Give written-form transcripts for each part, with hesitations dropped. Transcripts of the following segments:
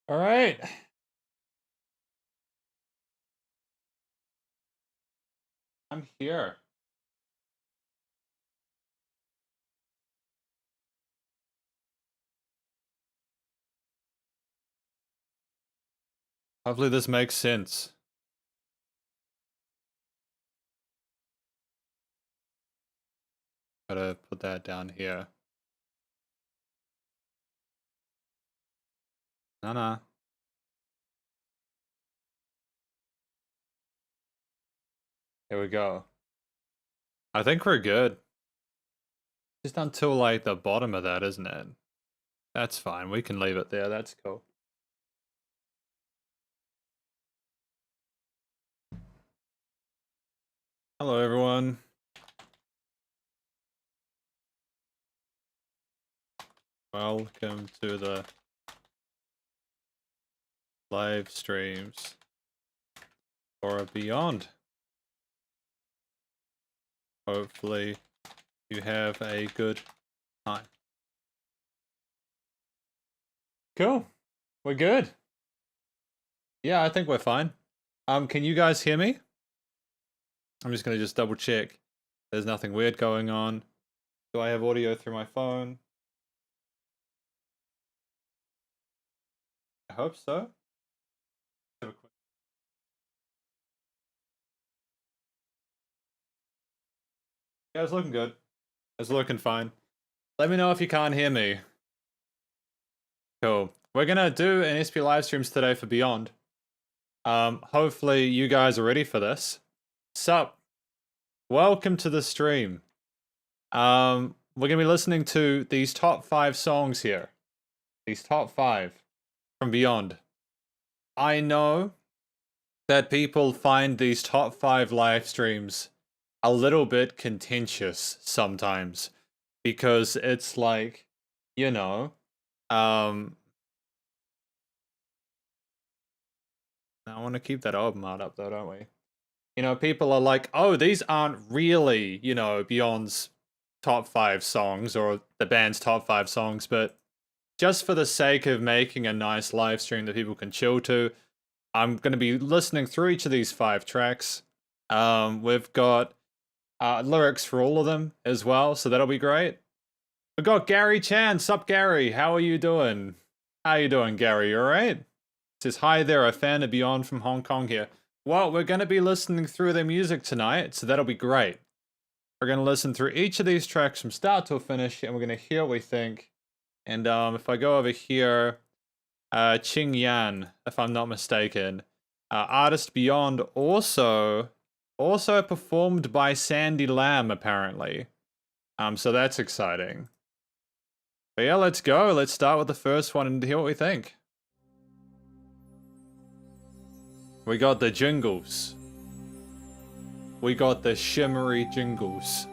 All right. I'm here. Hopefully this makes sense. Gotta put that down here. Nah. Here we go. I think we're good. Just until like the bottom of that, isn't it? That's fine. We can leave it there. That's cool. Hello, everyone. Welcome to the live streams or beyond. Hopefully you have a good time. Cool. We're good. Yeah, I think we're fine. Can you guys hear me? I'm just gonna double check. There's nothing weird going on. Do I have audio through my phone? I hope so. Yeah, it's looking good. It's looking fine. Let me know if you can't hear me. Cool. We're gonna do an SP live streams today for Beyond. Hopefully you guys are ready for this. Sup? Welcome to the stream. We're gonna be listening to these top 5 songs here. These top 5 from Beyond. I know that people find these top 5 live streams a little bit contentious sometimes because it's like, you know, I want to keep that album art up though, don't we? You know, people are like, oh, these aren't really, you know, Beyond's top 5 songs or the band's top 5 songs, but just for the sake of making a nice live stream that people can chill to, I'm going to be listening through each of these 5 tracks. We've got lyrics for all of them as well, so that'll be great. We've got Gary Chan. Sup, Gary? How are you doing? How you doing, Gary? You alright? Says, hi there, a fan of Beyond from Hong Kong here. Well, we're going to be listening through their music tonight, so that'll be great. We're going to listen through each of these tracks from start to finish, and we're going to hear what we think. And if I go over here, Ching Yan, if I'm not mistaken, artist Beyond, also performed by Sandy Lamb, apparently. So that's exciting. But yeah, let's go. Let's start with the first one and hear what we think. We got the jingles. We got the shimmery jingles.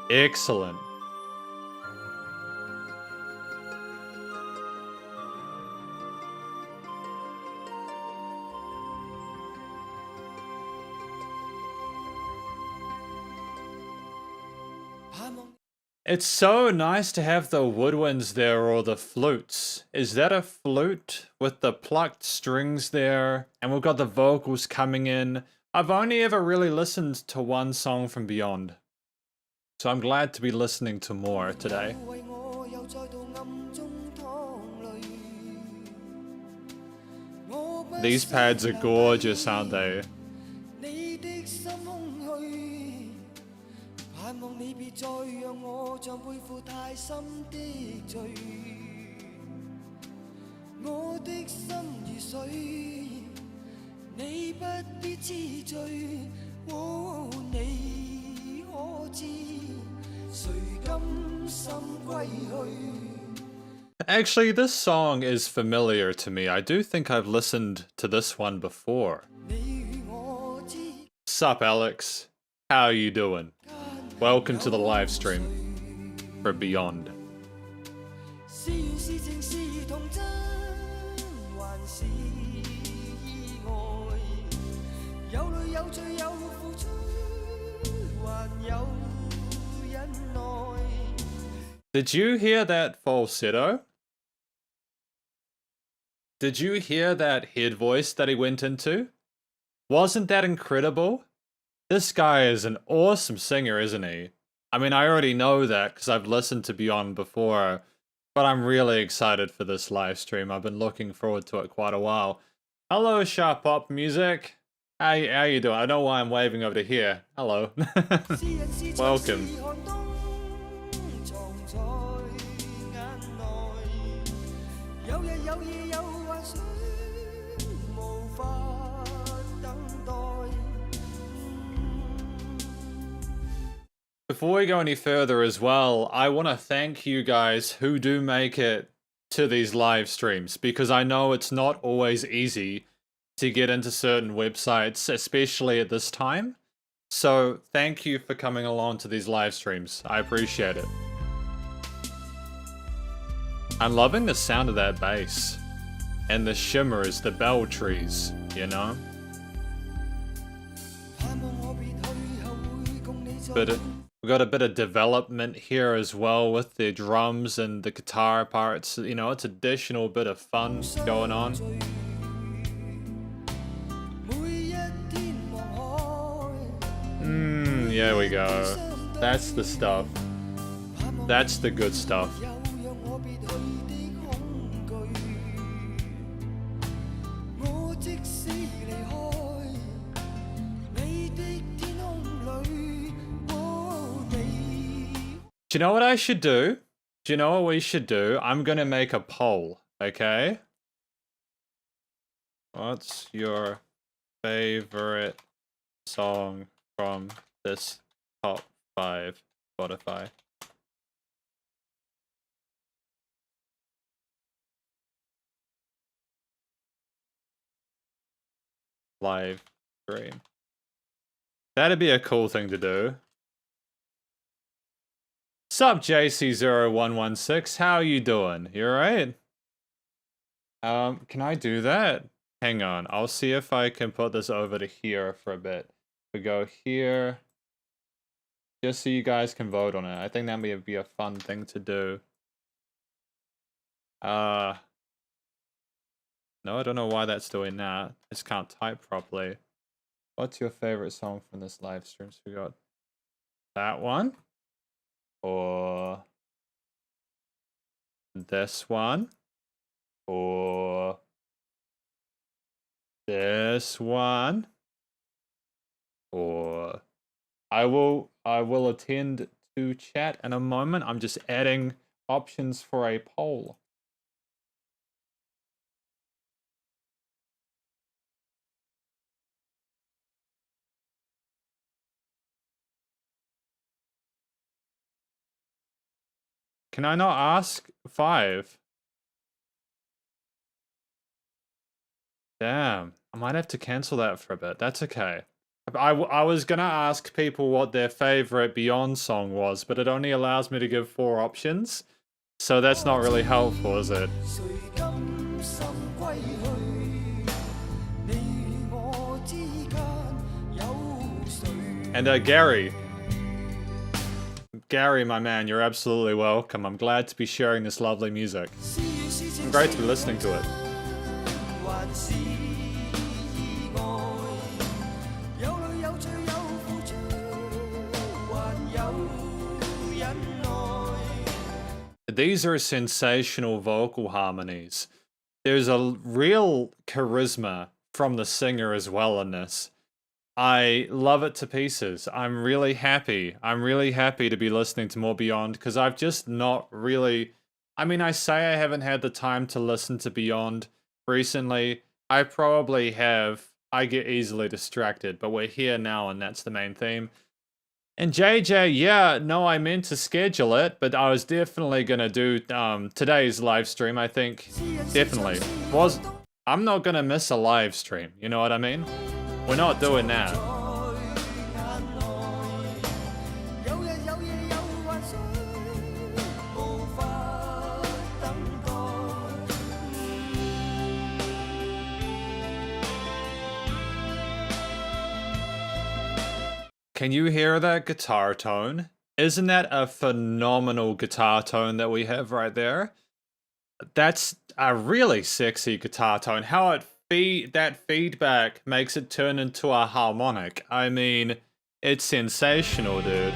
Excellent. It's so nice to have the woodwinds there or the flutes. Is that a flute with the plucked strings there? And we've got the vocals coming in. I've only ever really listened to one song from Beyond. So I'm glad to be listening to more today. These pads are gorgeous, aren't they? Actually, this song is familiar to me. I do think I've listened to this one before. Sup, Alex? How you doing? Welcome to the live stream for Beyond. Did you hear that falsetto? Did you hear that head voice that he went into? Wasn't that incredible? This guy is an awesome singer, isn't he? I mean, I already know that because I've listened to Beyond before, but I'm really excited for this live stream. I've been looking forward to it quite a while. Hello, Sharp Pop Music. How you doing? I know why I'm waving over to here. Hello. Welcome. Before we go any further as well, I want to thank you guys who do make it to these live streams, because I know it's not always easy to get into certain websites, especially at this time. So thank you for coming along to these live streams. I appreciate it. I'm loving the sound of that bass and the shimmers, the bell trees, you know? But we've got a bit of development here as well with the drums and the guitar parts. You know, it's additional bit of fun going on. There we go. That's the stuff. That's the good stuff. Do you know what I should do? Do you know what we should do? I'm gonna make a poll, okay? What's your favorite song from this top 5 Spotify? Live stream. That'd be a cool thing to do. Sup JC0116, how you doing? You alright? Can I do that? Hang on, I'll see if I can put this over to here for a bit. We go here, just so you guys can vote on it. I think that may be a fun thing to do. No, I don't know why that's doing that. I just can't type properly. What's your favorite song from this live stream? So we got that one. Or this one, or this one, or I will attend to chat in a moment. I'm just adding options for a poll. Can I not ask 5? Damn, I might have to cancel that for a bit. That's okay. I was gonna ask people what their favorite Beyond song was, but it only allows me to give 4 options. So that's not really helpful, is it? And Gary, my man, you're absolutely welcome. I'm glad to be sharing this lovely music. I'm great to be listening to it. These are sensational vocal harmonies. There's a real charisma from the singer as well in this. I love it to pieces. I'm really happy. I'm really happy to be listening to more Beyond, because I've just not really... I mean, I say I haven't had the time to listen to Beyond recently. I probably have. I get easily distracted, but we're here now and that's the main theme. And JJ, yeah, no, I meant to schedule it, but I was definitely going to do today's live stream, I think. Definitely. I'm not going to miss a live stream, you know what I mean? We're not doing that. can you hear that guitar tone? Isn't that a phenomenal guitar tone that we have right there? That's a really sexy guitar tone. How that feedback makes it turn into a harmonic. I mean, it's sensational, dude.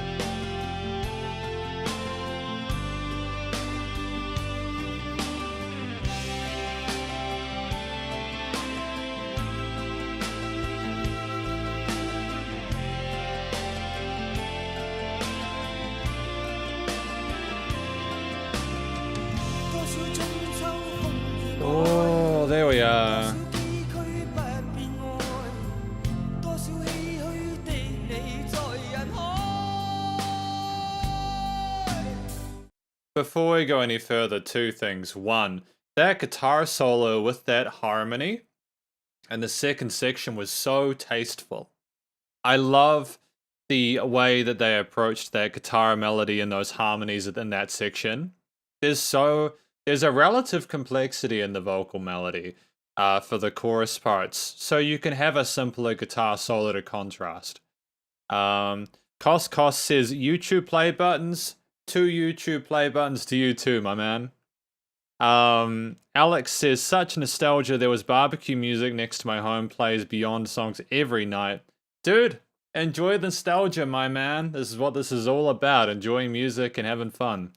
Oh, there we are. Before we go any further, two things. One, that guitar solo with that harmony and the second section was so tasteful. I love the way that they approached that guitar melody and those harmonies in that section. There's a relative complexity in the vocal melody for the chorus parts, so you can have a simpler guitar solo to contrast. Cost says YouTube play buttons. 2 YouTube play buttons to you too, my man. Alex says, such nostalgia. There was barbecue music next to my home, plays Beyond songs every night. Dude, enjoy the nostalgia, my man. This is what this is all about, enjoying music and having fun.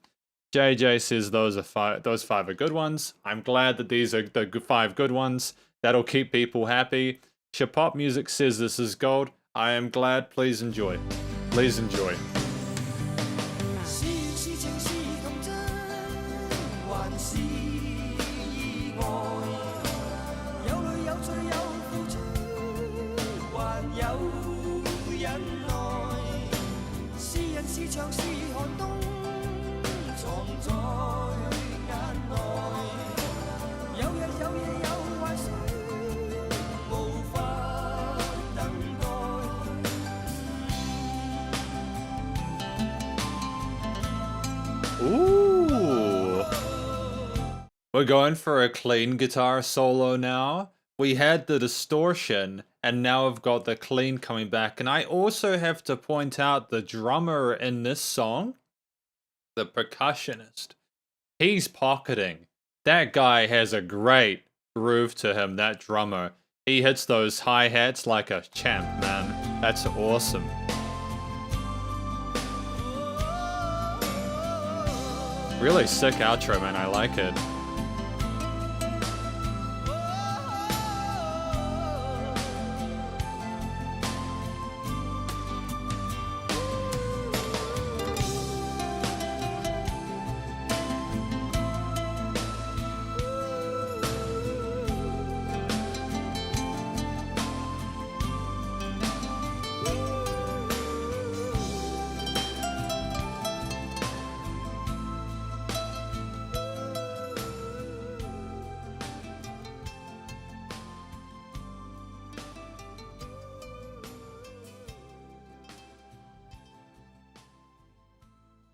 JJ says those 5 are good ones. I'm glad that these are the 5 good ones. That'll keep people happy. Shapop Music says this is gold. I am glad. Please enjoy. Please enjoy. Ooh. We're going for a clean guitar solo now. We had the distortion, and now we've got the clean coming back. And I also have to point out the drummer in this song, the percussionist. He's pocketing. That guy has a great groove to him, that drummer. He hits those hi-hats like a champ, man. That's awesome. Really sick outro, man. I like it.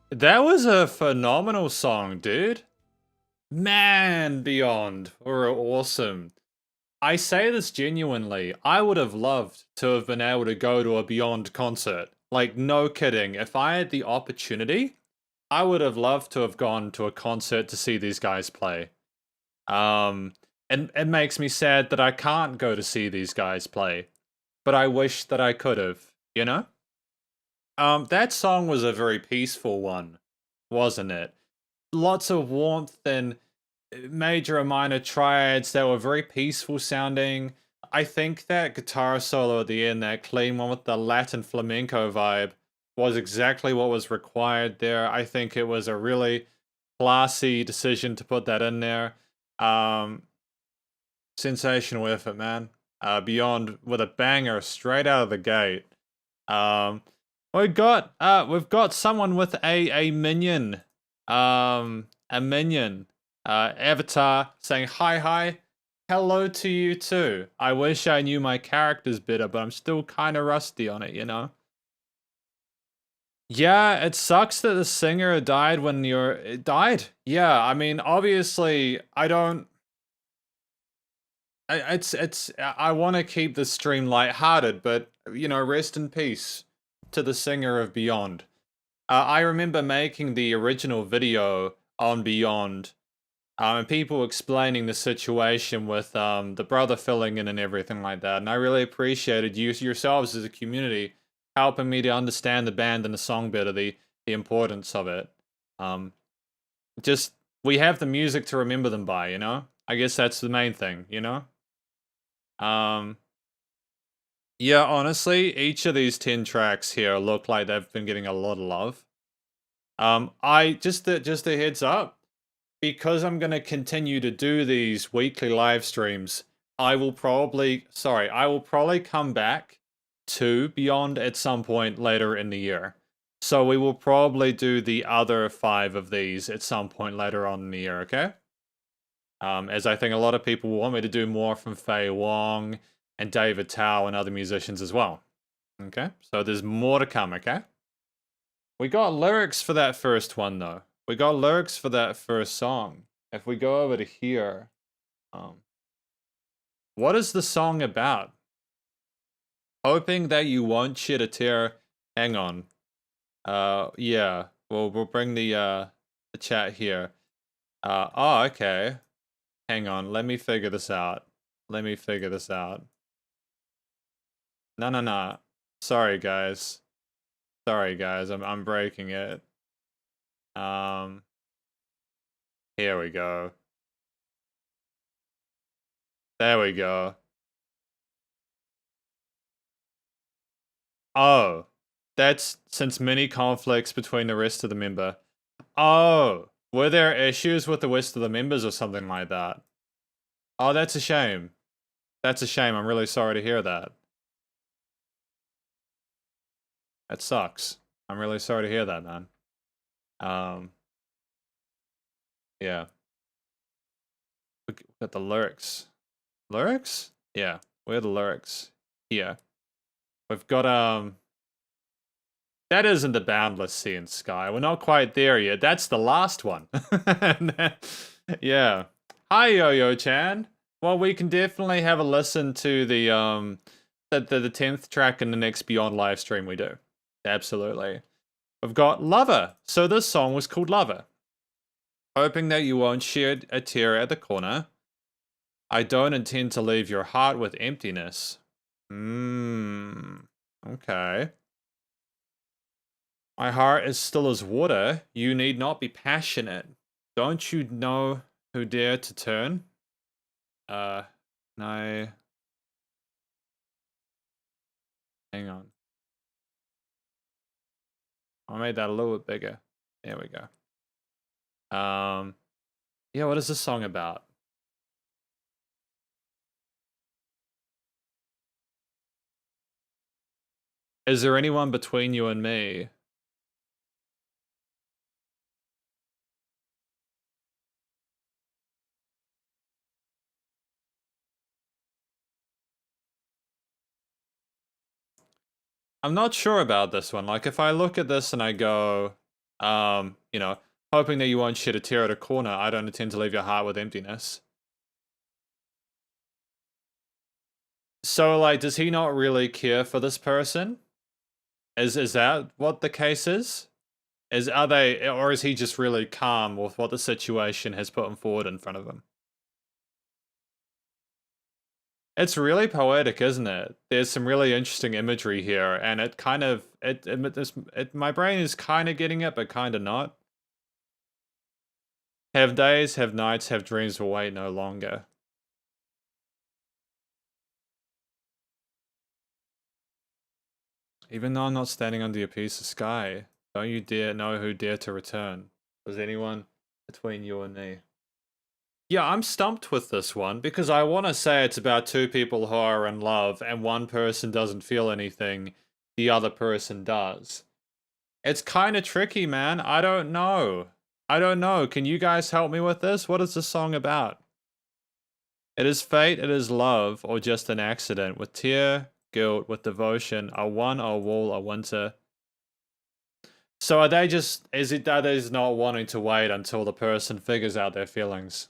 That was a phenomenal song, dude. Man, Beyond were awesome. I say this genuinely. I would have loved to have been able to go to a Beyond concert. Like, no kidding. If I had the opportunity, I would have loved to have gone to a concert to see these guys play. And it makes me sad that I can't go to see these guys play. But I wish that I could have, you know? That song was a very peaceful one, wasn't it? Lots of warmth and major and minor triads that were very peaceful sounding. I think that guitar solo at the end, that clean one with the Latin flamenco vibe, was exactly what was required there. I think it was a really classy decision to put that in there. Sensational effort, man. Beyond with a banger straight out of the gate. We've got someone with a minion, avatar saying hi, hello to you too. I wish I knew my characters better, but I'm still kind of rusty on it, you know. Yeah, it sucks that the singer died when it died. Yeah, I mean, obviously, I want to keep the stream lighthearted, but you know, rest in peace. to the singer of Beyond. I remember making the original video on Beyond, and people explaining the situation with the brother filling in and everything like that. And I really appreciated you yourselves as a community helping me to understand the band and the song better, the importance of it. Just we have the music to remember them by, you know? I guess that's the main thing, you know? Yeah, honestly, each of these 10 tracks here look like they've been getting a lot of love. I just a heads up, because I'm gonna continue to do these weekly live streams, I will probably come back to Beyond at some point later in the year. So we will probably do the other 5 of these at some point later on in the year, okay? As I think a lot of people want me to do more from Fei Wong and David Tao and other musicians as well. Okay, so there's more to come, okay? We got lyrics for that first one, though. We got lyrics for that first song. If we go over to here, what is the song about? Hoping that you won't shed a tear. Hang on. Yeah. We'll bring the chat here. Oh, okay. Hang on. Let me figure this out. No. Sorry, guys. I'm breaking it. Here we go. There we go. Oh, that's since many conflicts between the rest of the member. Oh, were there issues with the rest of the members or something like that? Oh, that's a shame. That's a shame. I'm really sorry to hear that. That sucks. I'm really sorry to hear that, man. Yeah. We got the lyrics. Lyrics? Yeah. Where are the lyrics? Here. We've got, that isn't the Boundless Sea and Sky. We're not quite there yet. That's the last one. Yeah. Hi, Yo-Yo-chan. Well, we can definitely have a listen to the 10th track in the next Beyond live stream we do. Absolutely. We've got Lover. So this song was called Lover. Hoping that you won't shed a tear at the corner. I don't intend to leave your heart with emptiness. Okay. My heart is still as water. You need not be passionate. Don't you know who dare to turn? No. Hang on. I made that a little bit bigger. There we go. Yeah, what is this song about? Is there anyone between you and me? I'm not sure about this one. Like, if I look at this and I go, you know, hoping that you won't shed a tear at a corner, I don't intend to leave your heart with emptiness. So, like, does he not really care for this person? Is that what the case is? Or is he just really calm with what the situation has put him forward in front of him? It's really poetic, isn't it? There's some really interesting imagery here, and it kind of my brain is kind of getting it, but kind of not. Have days, have nights, have dreams will wait no longer. Even though I'm not standing under your piece of sky, don't you dare know who dare to return. Was anyone between you and me? Yeah, I'm stumped with this one because I want to say it's about two people who are in love and one person doesn't feel anything, the other person does. It's kind of tricky, man. I don't know. Can you guys help me with this? What is the song about? It is fate, it is love, or just an accident. With tear, guilt, with devotion, a one, a wall, a winter. So are they just, is it that they're not wanting to wait until the person figures out their feelings?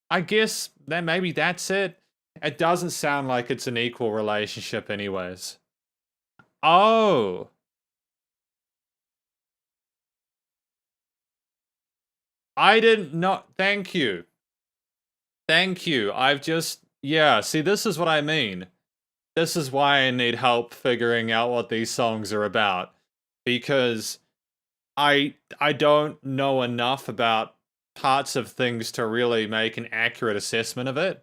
I guess then maybe that's it. It doesn't sound like it's an equal relationship anyways. Oh. I didn't know. Thank you. Thank you. I've just, yeah, see, this is what I mean. This is why I need help figuring out what these songs are about. Because I don't know enough about parts of things to really make an accurate assessment of it.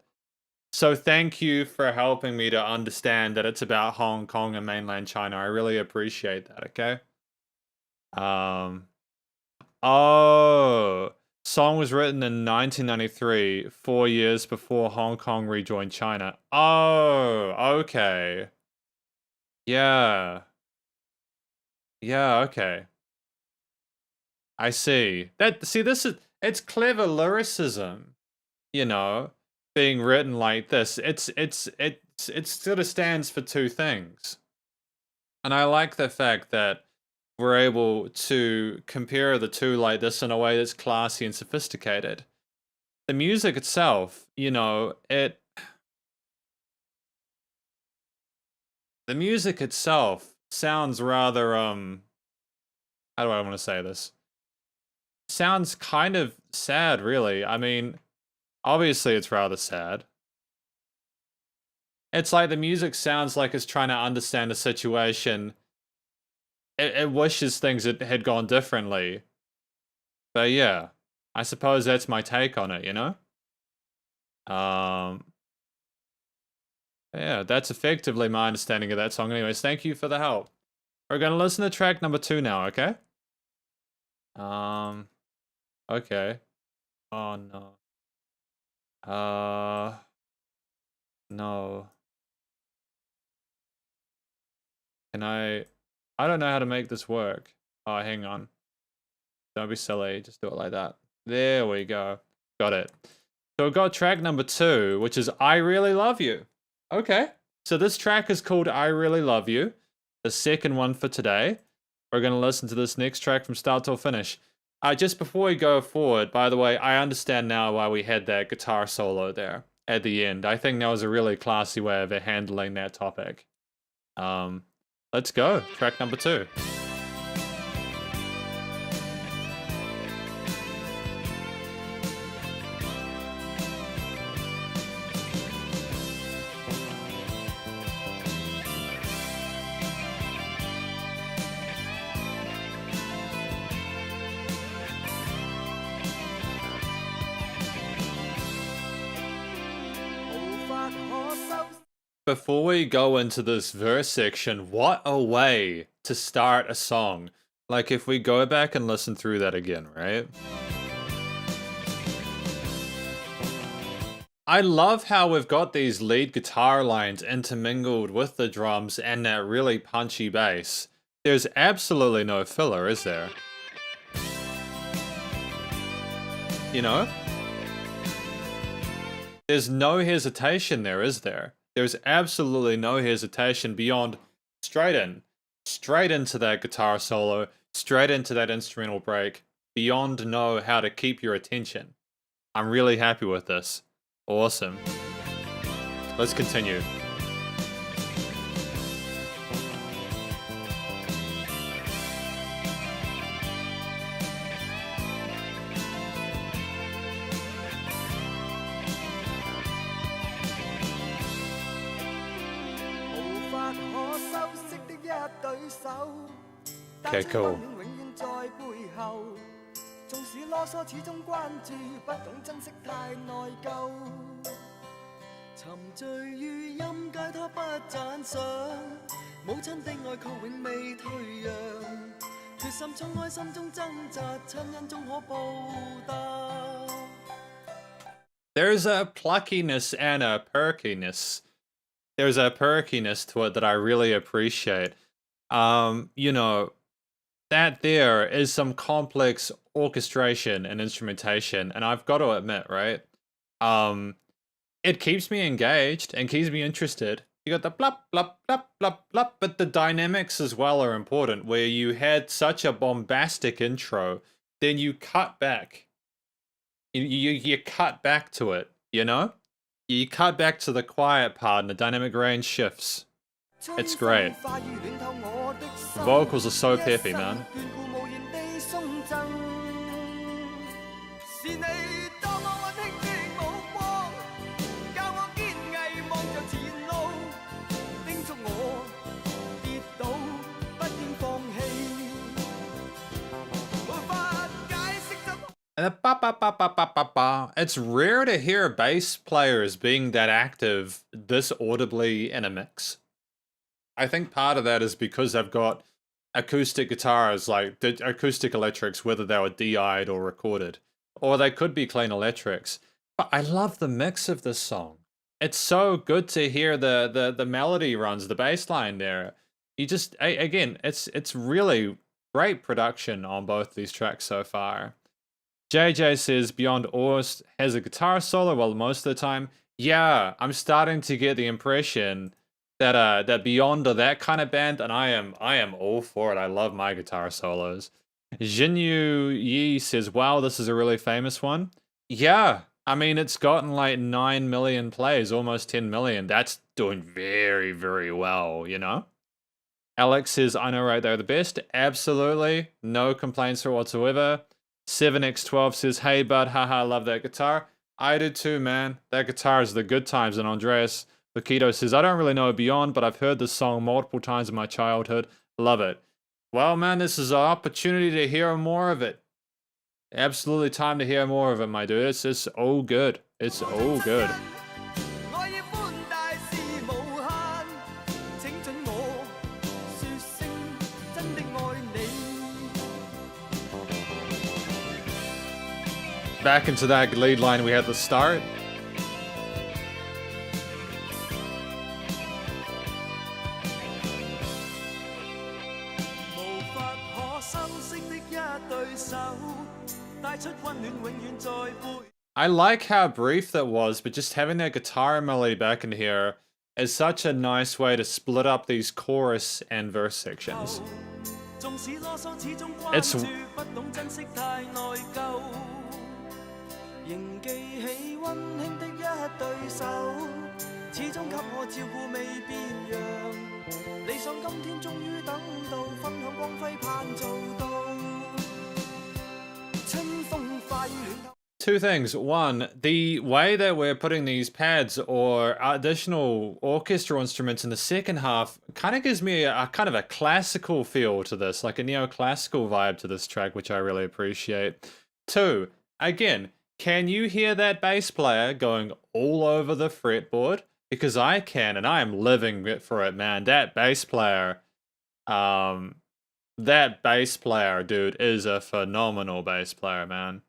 So thank you for helping me to understand that it's about Hong Kong and mainland China. I really appreciate that, okay? Oh, song was written in 1993, 4 years before Hong Kong rejoined China. Oh, okay. Yeah. Yeah, okay. I see. This is, it's clever lyricism, you know, being written like this. It sort of stands for two things. And I like the fact that we're able to compare the two like this in a way that's classy and sophisticated. The music itself, you know, the music itself sounds rather, how do I want to say this? Sounds kind of sad, really. I mean, obviously it's rather sad. It's like the music sounds like it's trying to understand a situation. It wishes things had gone differently. But yeah, I suppose that's my take on it, you know? Yeah, that's effectively my understanding of that song anyways. Thank you for the help. We're gonna listen to track number 2 now, okay? Okay. Oh no. No. Can I don't know how to make this work. Oh, hang on. Don't be silly, just do it like that. There we go. Got it. So we've got track number 2, which is I Really Love You. Okay. So this track is called I Really Love You. The second one for today. We're going to listen to this next track from start till finish. Just before we go forward, by the way, I understand now why we had that guitar solo there at the end. I think that was a really classy way of handling that topic. Let's go. Track number 2. Before we go into this verse section, what a way to start a song. Like if we go back and listen through that again, right? I love how we've got these lead guitar lines intermingled with the drums and that really punchy bass. There's absolutely no filler, is there? You know? There's no hesitation there, is there? There's absolutely no hesitation beyond straight into that guitar solo, straight into that instrumental break, beyond know how to keep your attention. I'm really happy with this. Awesome. Let's continue. Okay, cool. There's a pluckiness and a perkiness. There's a perkiness to it that I really appreciate. You know, that there is some complex orchestration and instrumentation, and I've got to admit, right? It keeps me engaged and keeps me interested. You got the blop, blop, blop, blop, blop, but the dynamics as well are important, where you had such a bombastic intro, then you cut back. You cut back to it, you know? You cut back to the quiet part and the dynamic range shifts. It's great. The vocals are so peppy, man. And the ba ba ba ba ba ba ba. It's rare to hear bass players being that active this audibly in a mix. I think part of that is because they've got acoustic guitars, like the acoustic electrics, whether they were DI'd or recorded, or they could be clean electrics. But I love the mix of this song. It's so good to hear the melody runs, the bass line there. You just again, it's really great production on both these tracks so far. JJ says Beyond Oars has a guitar solo, well, most of the time. Yeah, I'm starting to get the impression that that Beyond are that kind of band, and I am all for it. I love my guitar solos. Jinyu Yi says, wow, this is a really famous one. Yeah, I mean, it's gotten like 9 million plays, almost 10 million. That's doing very, very well, you know? Alex says, I know, right, they're the best. Absolutely. No complaints whatsoever. 7x12 says, hey, bud, haha, love that guitar. I did too, man. That guitar is the good times. And Andreas Lakido says, I don't really know Beyond, but I've heard this song multiple times in my childhood. Love it. Well, man, this is an opportunity to hear more of it. Absolutely time to hear more of it, my dude. It's just all good. It's all good. Back into that lead line we had at the start. I like how brief that was, but just having that guitar melody back in here is such a nice way to split up these chorus and verse sections. It's two things. One, the way that we're putting these pads or additional orchestral instruments in the second half kind of gives me a kind of a classical feel to this, like a neoclassical vibe to this track, which I really appreciate. Two, again, can you hear that bass player going all over the fretboard? Because I can, and I am living for it, man. That bass player, dude, is a phenomenal bass player, man.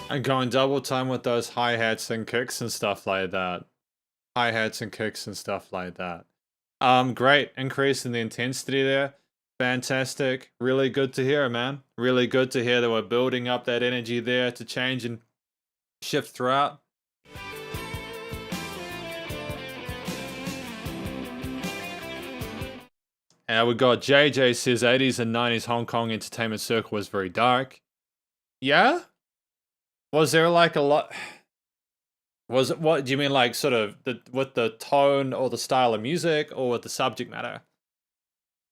And going double time with those hi-hats and kicks and stuff like that. Hi-hats and kicks and stuff like that. Great increase in the intensity there. Fantastic. Really good to hear, man. Really good to hear that we're building up that energy there to change and shift throughout. We got JJ says 80s and 90s Hong Kong entertainment circle was very dark. Yeah? Was there like a lot? Was it, what do you mean, like sort of with the tone or the style of music or with the subject matter?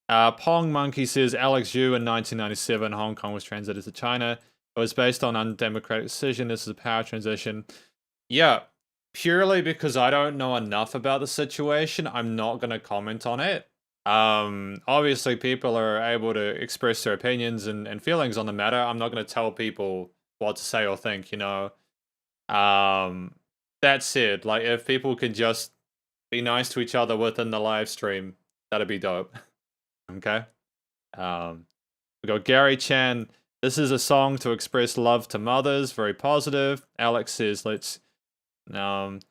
Pong Monkey says Alex Yu in 1997, Hong Kong was transited to China. It was based on undemocratic decision. This is a power transition. Yeah, purely because I don't know enough about the situation, I'm not going to comment on it. Obviously, people are able to express their opinions and feelings on the matter. I'm not going to tell people what to say or think, you know. That said, like, if people can just be nice to each other within the live stream, that'd be dope. Okay. We got Gary Chan. This is a song to express love to mothers. Very positive. Alex says, let's Pong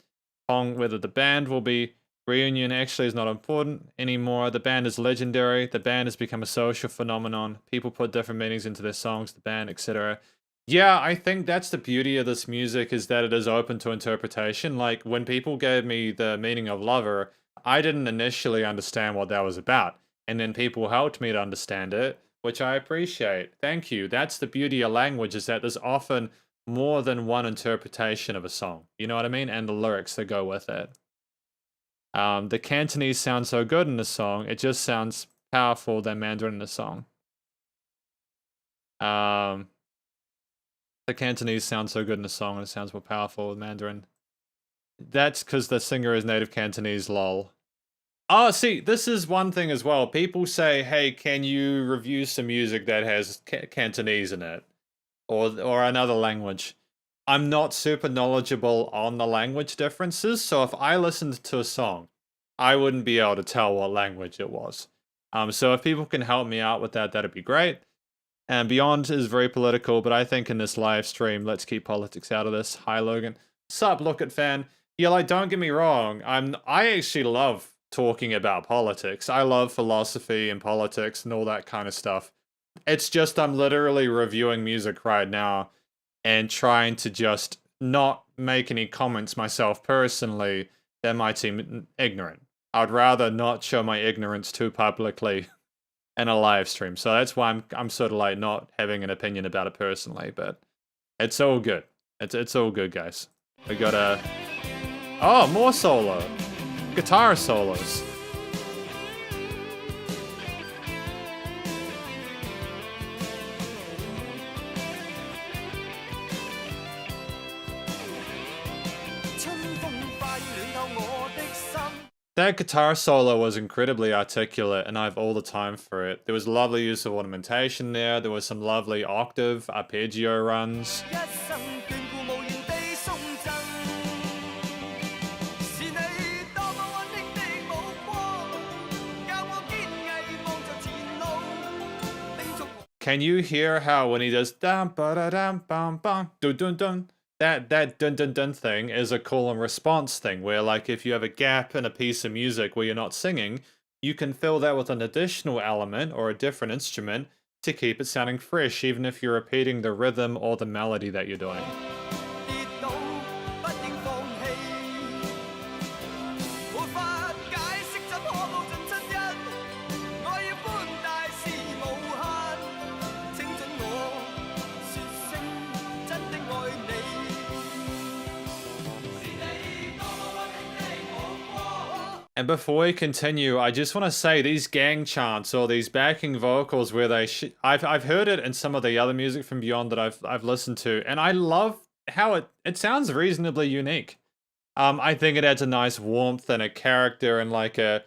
whether the band will be Reunion actually is not important anymore. The band is legendary. The band has become a social phenomenon. People put different meanings into their songs, the band, etc. Yeah, I think that's the beauty of this music, is that it is open to interpretation. Like, when people gave me the meaning of Lover, I didn't initially understand what that was about. And then people helped me to understand it, which I appreciate. Thank you. That's the beauty of language, is that there's often more than one interpretation of a song. You know what I mean? And the lyrics that go with it. The Cantonese sounds so good in the song, it just sounds powerful than Mandarin in the song. The Cantonese sounds so good in the song, and it sounds more powerful with Mandarin. That's because the singer is native Cantonese, lol. Oh, see, this is one thing as well. People say, hey, can you review some music that has Cantonese in it? Or another language. I'm not super knowledgeable on the language differences, so if I listened to a song, I wouldn't be able to tell what language it was. So if people can help me out with that, that'd be great. And Beyond is very political, but I think in this live stream, let's keep politics out of this. Hi, Logan. Sup, Look It fan. Yeah, like, don't get me wrong. I actually love talking about politics. I love philosophy and politics and all that kind of stuff. It's just I'm literally reviewing music right now and trying to just not make any comments myself personally that might seem ignorant. I'd rather not show my ignorance too publicly in a live stream. So that's why I'm sort of like not having an opinion about it personally, but it's all good. It's all good, guys. We got oh, more solo. Guitar solos. That guitar solo was incredibly articulate, and I have all the time for it. There was lovely use of ornamentation there, there was some lovely octave arpeggio runs. Can you hear how when he does dum ba da dum bum bum dun dun dun? That dun dun dun thing is a call and response thing, where like if you have a gap in a piece of music where you're not singing, you can fill that with an additional element or a different instrument to keep it sounding fresh, even if you're repeating the rhythm or the melody that you're doing. And before we continue, I just want to say these gang chants or these backing vocals where they I've heard it in some of the other music from Beyond that I've listened to, and I love how it sounds reasonably unique. I think it adds a nice warmth and a character and like a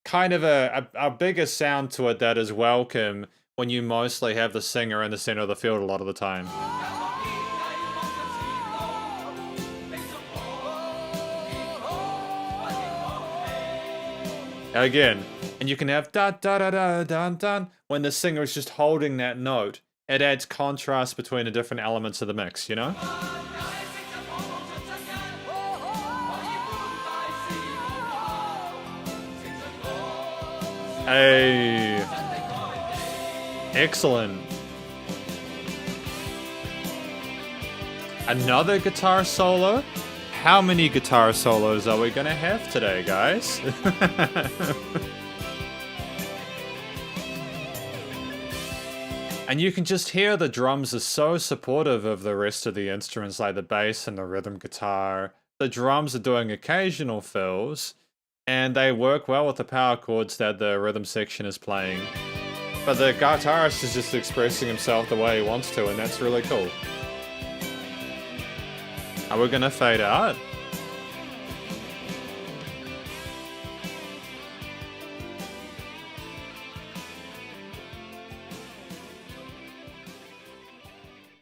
kind of a bigger sound to it that is welcome when you mostly have the singer in the center of the field a lot of the time. Again, and you can have da da da da dun dun when the singer is just holding that note. It adds contrast between the different elements of the mix, you know? Hey, excellent. Another guitar solo? How many guitar solos are we gonna have today, guys? And you can just hear the drums are so supportive of the rest of the instruments, like the bass and the rhythm guitar. The drums are doing occasional fills, and they work well with the power chords that the rhythm section is playing. But the guitarist is just expressing himself the way he wants to, and that's really cool. Are we gonna fade out?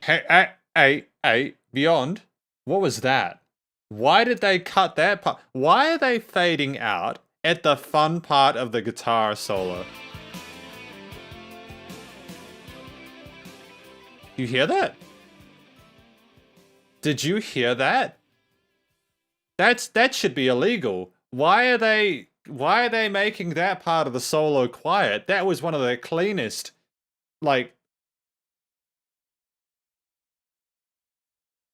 Hey, Beyond, what was that? Why did they cut that part? Why are they fading out at the fun part of the guitar solo? You hear that? Did you hear that? That should be illegal. Why are they why are they making that part of the solo quiet? That was one of the cleanest, like,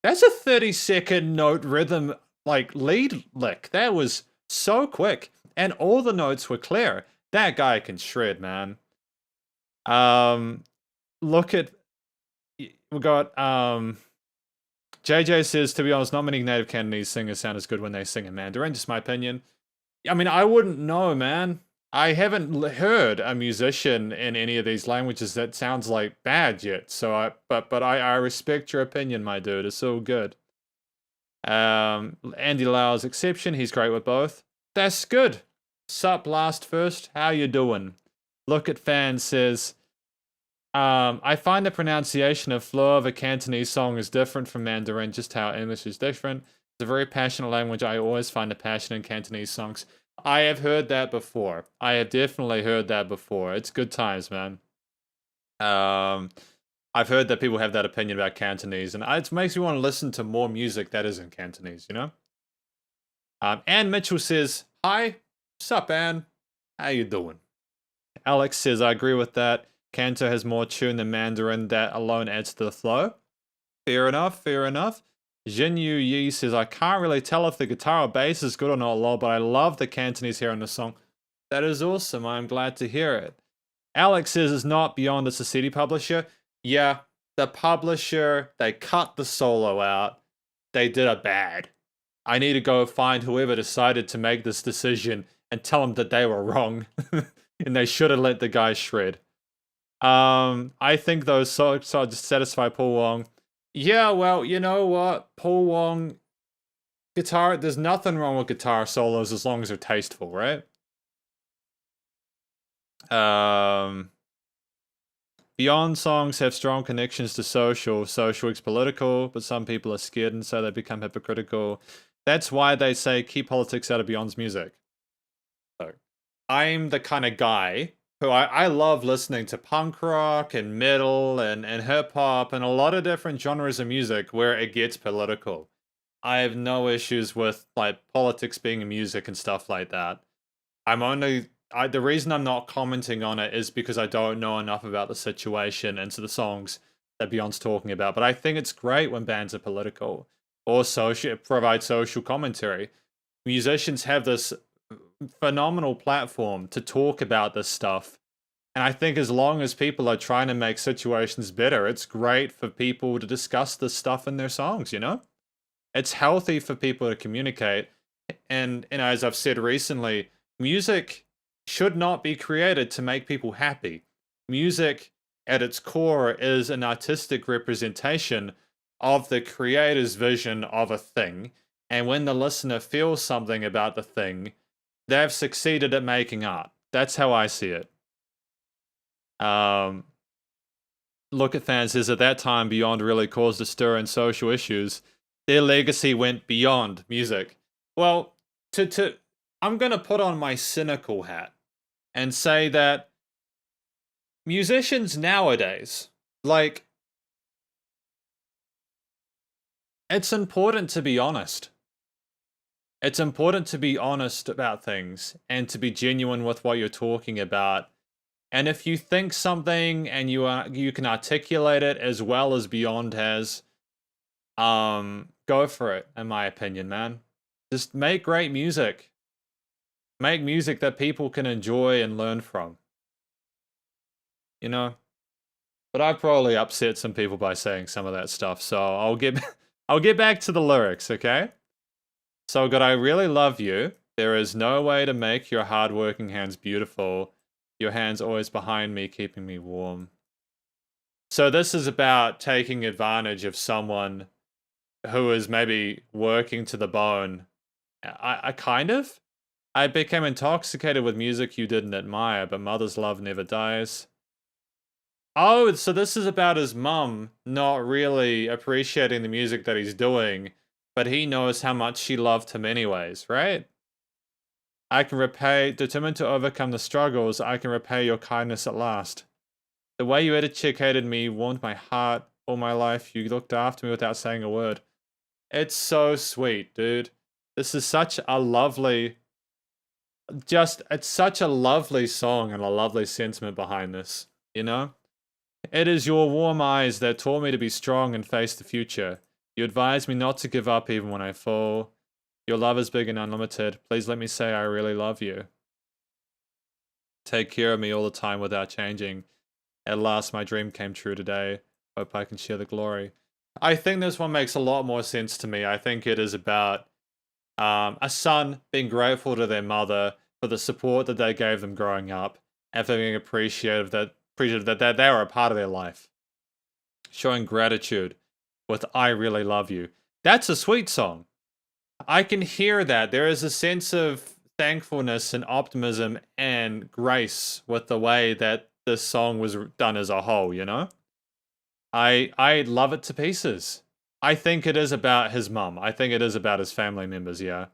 that's a 30-second note rhythm, like, lead lick. That was so quick. And all the notes were clear. That guy can shred, man. Look at, we got, JJ says, to be honest, not many native Cantonese singers sound as good when they sing in Mandarin, just my opinion. I mean, I wouldn't know, man. I haven't heard a musician in any of these languages that sounds like bad yet. So but I respect your opinion, my dude. It's all good. Andy Lau's exception. He's great with both. That's good. Sup, last first. How you doing? Look at Fan says, I find the pronunciation of flow of a Cantonese song is different from Mandarin, just how English is different. It's a very passionate language. I always find a passion in Cantonese songs. I have heard that before. I have definitely heard that before. It's good times, man. I've heard that people have that opinion about Cantonese, and it makes me want to listen to more music that is in Cantonese, you know? Ann Mitchell says, hi, sup, Ann? How you doing? Alex says, I agree with that. Canto has more tune than Mandarin. That alone adds to the flow. Fair enough, fair enough. Jinyu Yi says, I can't really tell if the guitar or bass is good or not, lol, but I love the Cantonese here in the song. That is awesome. I'm glad to hear it. Alex says, it's not Beyond, it's a CD publisher. Yeah, the publisher, they cut the solo out. They did a bad. I need to go find whoever decided to make this decision and tell them that they were wrong. And they should have let the guy shred. I think those songs just satisfy Paul Wong. Yeah, well, you know what? Paul Wong, guitar, there's nothing wrong with guitar solos as long as they're tasteful, right? Beyond songs have strong connections to social. Social is political, but some people are scared and so they become hypocritical. That's why they say keep politics out of Beyond's music. So, I'm the kind of guy who I love listening to punk rock and metal and hip hop and a lot of different genres of music where it gets political. I have no issues with like politics being in music and stuff like that. The reason I'm not commenting on it is because I don't know enough about the situation and to the songs that Beyond's talking about. But I think it's great when bands are political or provide social commentary. Musicians have this phenomenal platform to talk about this stuff. And I think as long as people are trying to make situations better, it's great for people to discuss this stuff in their songs, you know? It's healthy for people to communicate. And as I've said recently, music should not be created to make people happy. Music at its core is an artistic representation of the creator's vision of a thing. And when the listener feels something about the thing, they've succeeded at making art. That's how I see it. Look at Fans says at that time Beyond really caused a stir in social issues. Their legacy went beyond music. Well, I'm gonna put on my cynical hat and say that musicians nowadays, like, it's important to be honest. It's important to be honest about things and to be genuine with what you're talking about. And if you think something and you can articulate it as well as Beyond has, go for it, in my opinion, man. Just make great music. Make music that people can enjoy and learn from. You know? But I probably upset some people by saying some of that stuff, so I'll get back to the lyrics, okay? So good, I really love you. There is no way to make your hardworking hands beautiful. Your hands always behind me, keeping me warm. So this is about taking advantage of someone who is maybe working to the bone. I kind of. I became intoxicated with music you didn't admire, but mother's love never dies. Oh, so this is about his mum not really appreciating the music that he's doing, but he knows how much she loved him anyways, right? Determined to overcome the struggles, I can repay your kindness at last. The way you educated me warmed my heart all my life. You looked after me without saying a word. It's so sweet, dude. This is such a lovely just, it's such a lovely song and a lovely sentiment behind this, you know? It is your warm eyes that taught me to be strong and face the future. You advised me not to give up even when I fall. Your love is big and unlimited. Please let me say I really love you. Take care of me all the time without changing. At last, my dream came true today. Hope I can share the glory. I think this one makes a lot more sense to me. I think it is about a son being grateful to their mother for the support that they gave them growing up, and for being appreciative that they were a part of their life. Showing gratitude with I really love you. That's a sweet song. I can hear that. There is a sense of thankfulness and optimism and grace with the way that this song was done as a whole, you know? I love it to pieces. I think it is about his mum. I think it is about his family members, yeah.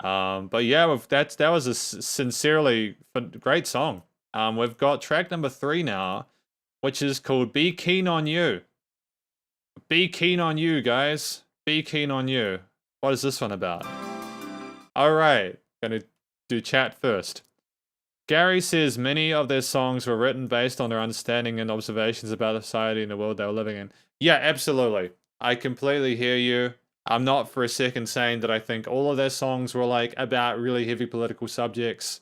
But yeah, that was a sincerely great song. We've got track number 3 now, which is called Be Keen on You. Be keen on you, guys. Be keen on you. What is this one about? Alright, gonna do chat first. Gary says many of their songs were written based on their understanding and observations about the society and the world they were living in. Yeah, absolutely. I completely hear you. I'm not for a second saying that I think all of their songs were like about really heavy political subjects.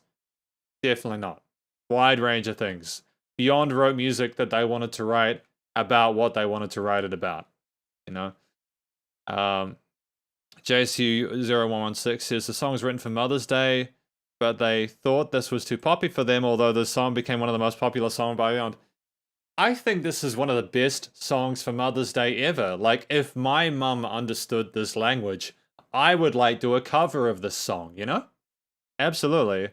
Definitely not. Wide range of things. Beyond wrote music that they wanted to write about what they wanted to write it about. You know? JSU0116 says the song was written for Mother's Day, but they thought this was too poppy for them, although the song became one of the most popular songs by Beyond. I think this is one of the best songs for Mother's Day ever. Like, if my mum understood this language, I would like do a cover of this song, you know? Absolutely.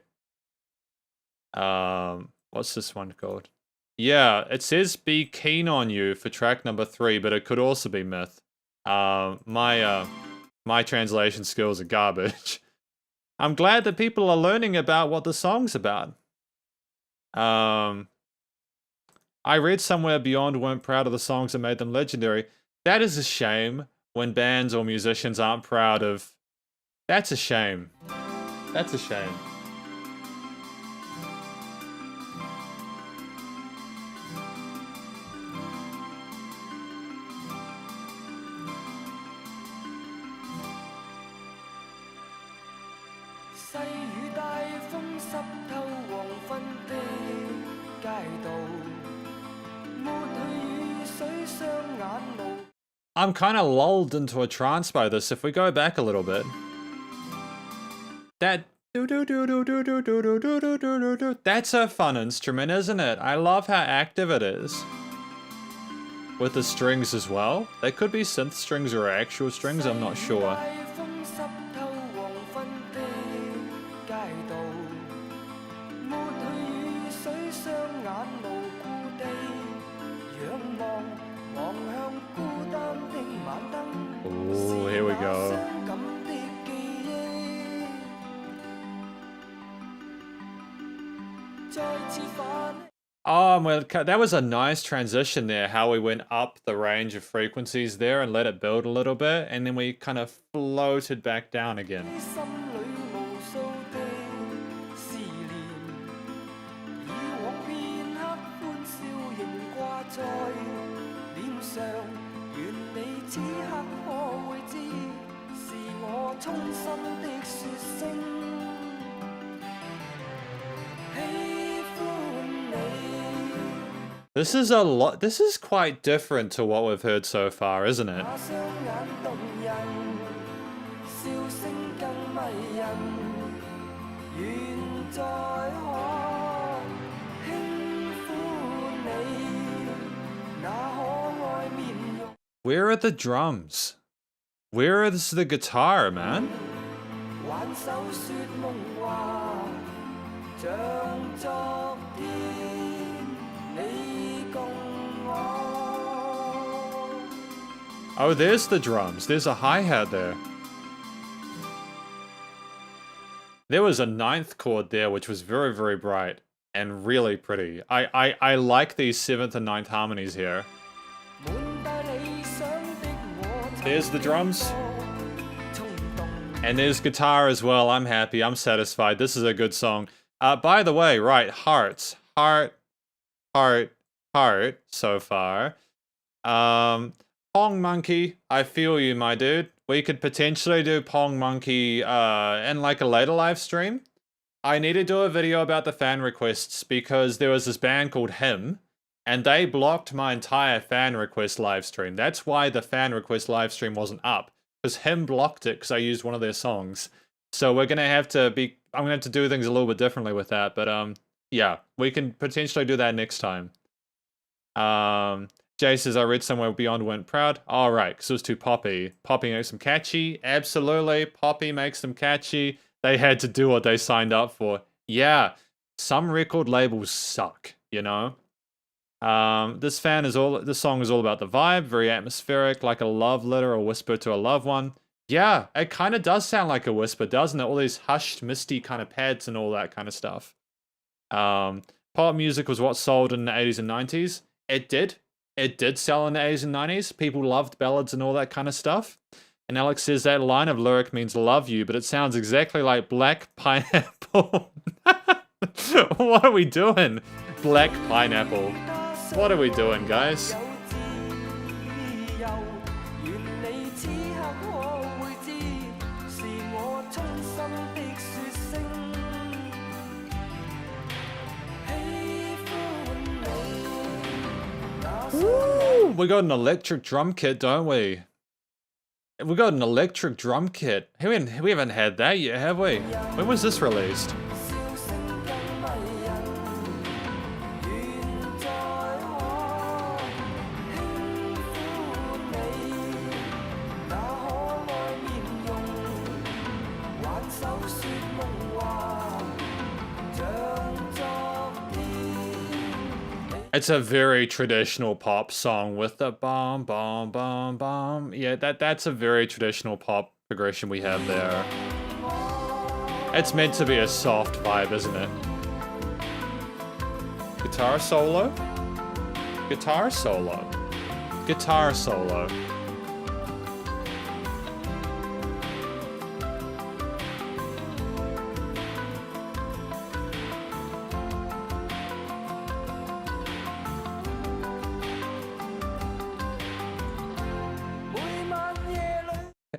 What's this one called? Yeah, it says Be Keen on You for track number 3, but it could also be Myth. My translation skills are garbage. I'm glad that people are learning about what the song's about. I read somewhere Beyond weren't proud of the songs that made them legendary. That is a shame when bands or musicians aren't proud of... That's a shame. That's a shame. I'm kind of lulled into a trance by this. If we go back a little bit, that that's a fun instrument, isn't it? I love how active it is. With the strings as well. They could be synth strings or actual strings, I'm not sure. Oh, here we go. Oh, well, that was a nice transition there, how we went up the range of frequencies there and let it build a little bit, and then we kind of floated back down again. This is a lot. This is quite different to what we've heard so far, isn't it? Where are the drums? Where is the guitar, man? Oh, there's the drums. There's a hi-hat there. There was a 9th chord there, which was very, very bright and really pretty. I like these 7th and 9th harmonies here. There's the drums. And there's guitar as well. I'm happy. I'm satisfied. This is a good song. By the way, right, hearts. Heart, heart so far. Pong Monkey, I feel you, my dude. We could potentially do Pong Monkey in like a later live stream. I need to do a video about the fan requests because there was this band called Him, and they blocked my entire fan request live stream. That's why the fan request live stream wasn't up, because Him blocked it because I used one of their songs. So we're gonna have to be. I'm gonna have to do things a little bit differently with that, but yeah, we can potentially do that next time. Jay says, I read somewhere Beyond weren't proud. All right, because it was too poppy. Poppy makes them catchy. Absolutely. Poppy makes them catchy. They had to do what they signed up for. Yeah, some record labels suck, you know? This song is all about the vibe, very atmospheric, like a love letter or whisper to a loved one. Yeah, it kind of does sound like a whisper, doesn't it? All these hushed, misty kind of pads and all that kind of stuff. Pop music was what sold in the 80s and 90s. It did. It did sell in the 80s and 90s. People loved ballads and all that kind of stuff. And Alex says that line of lyric means love you, but it sounds exactly like black pineapple. What are we doing? Black pineapple. What are we doing, guys? Woo! We got an electric drum kit, don't we? We got an electric drum kit. We haven't had that yet, have we? When was this released? It's a very traditional pop song with the bomb, bomb, bomb, bomb. Yeah, that's a very traditional pop progression we have there. It's meant to be a soft vibe, isn't it? Guitar solo? Guitar solo. Guitar solo.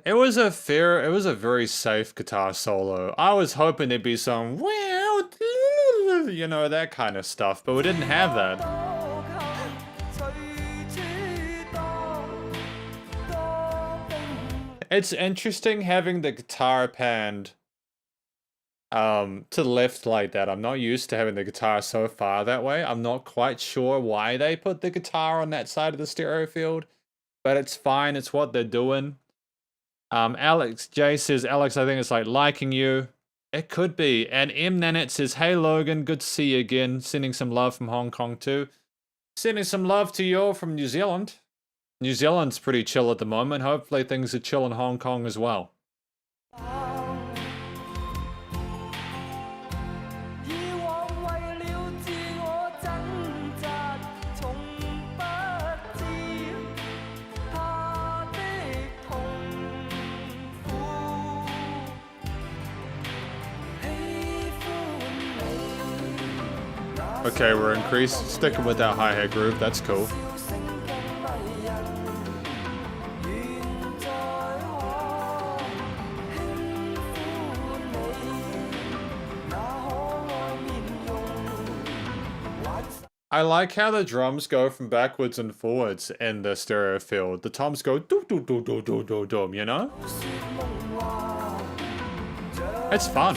It was a very safe guitar solo. I was hoping there'd be some, well, you know, that kind of stuff, but we didn't have that. It's interesting having the guitar panned to the left like that. I'm not used to having the guitar so far that way. I'm not quite sure why they put the guitar on that side of the stereo field, but it's fine. It's what they're doing. Alex J says, Alex, I think it's like liking you. It could be. And M Nanette says, hey Logan, good to see you again. Sending some love from Hong Kong too. Sending some love to you from New Zealand. New Zealand's pretty chill at the moment. Hopefully things are chill in Hong Kong as well. Okay, we're sticking with that hi-hat groove, that's cool. I like how the drums go from backwards and forwards in the stereo field. The toms go do do do do do do do, you know? It's fun.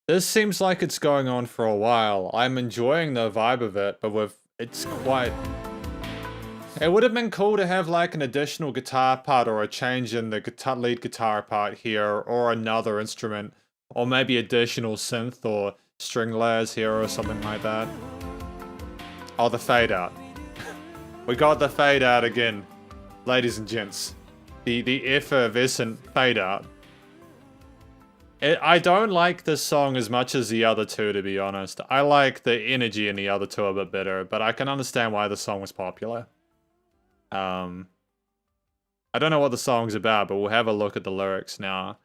This seems like it's going on for a while. I'm enjoying the vibe of it, but it's quite... It would have been cool to have like an additional guitar part or a change in the lead guitar part here, or another instrument, or maybe additional synth or string layers here or something like that. Oh, the fade out. We got the fade out again, ladies and gents. The effervescent fade out. I don't like this song as much as the other two, to be honest. I like the energy in the other two a bit better, but I can understand why the song was popular. I don't know what the song's about, but we'll have a look at the lyrics now.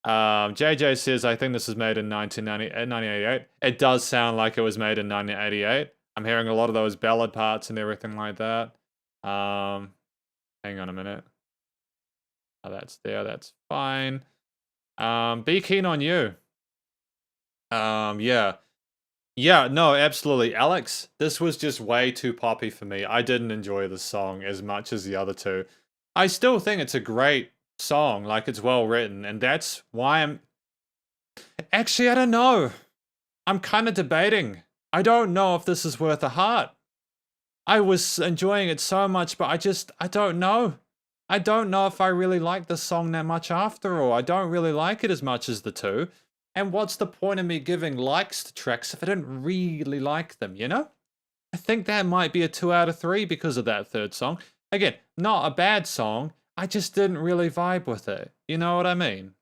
JJ says, I think this was made in 1988. It does sound like it was made in 1988. I'm hearing a lot of those ballad parts and everything like that. Hang on a minute. Oh, that's there. That's fine. Be Keen on You. Yeah. Yeah, no, absolutely. Alex, this was just way too poppy for me. I didn't enjoy the song as much as the other two. I still think it's a great song, like it's well written, and that's why I'm... Actually, I don't know. I'm kind of debating. I don't know if this is worth a heart. I was enjoying it so much, but I don't know. I don't know if I really like the song that much after all. I don't really like it as much as the two. And what's the point of me giving likes to tracks if I didn't really like them, you know? I think that might be a 2 out of 3 because of that third song. Again, not a bad song. I just didn't really vibe with it. You know what I mean?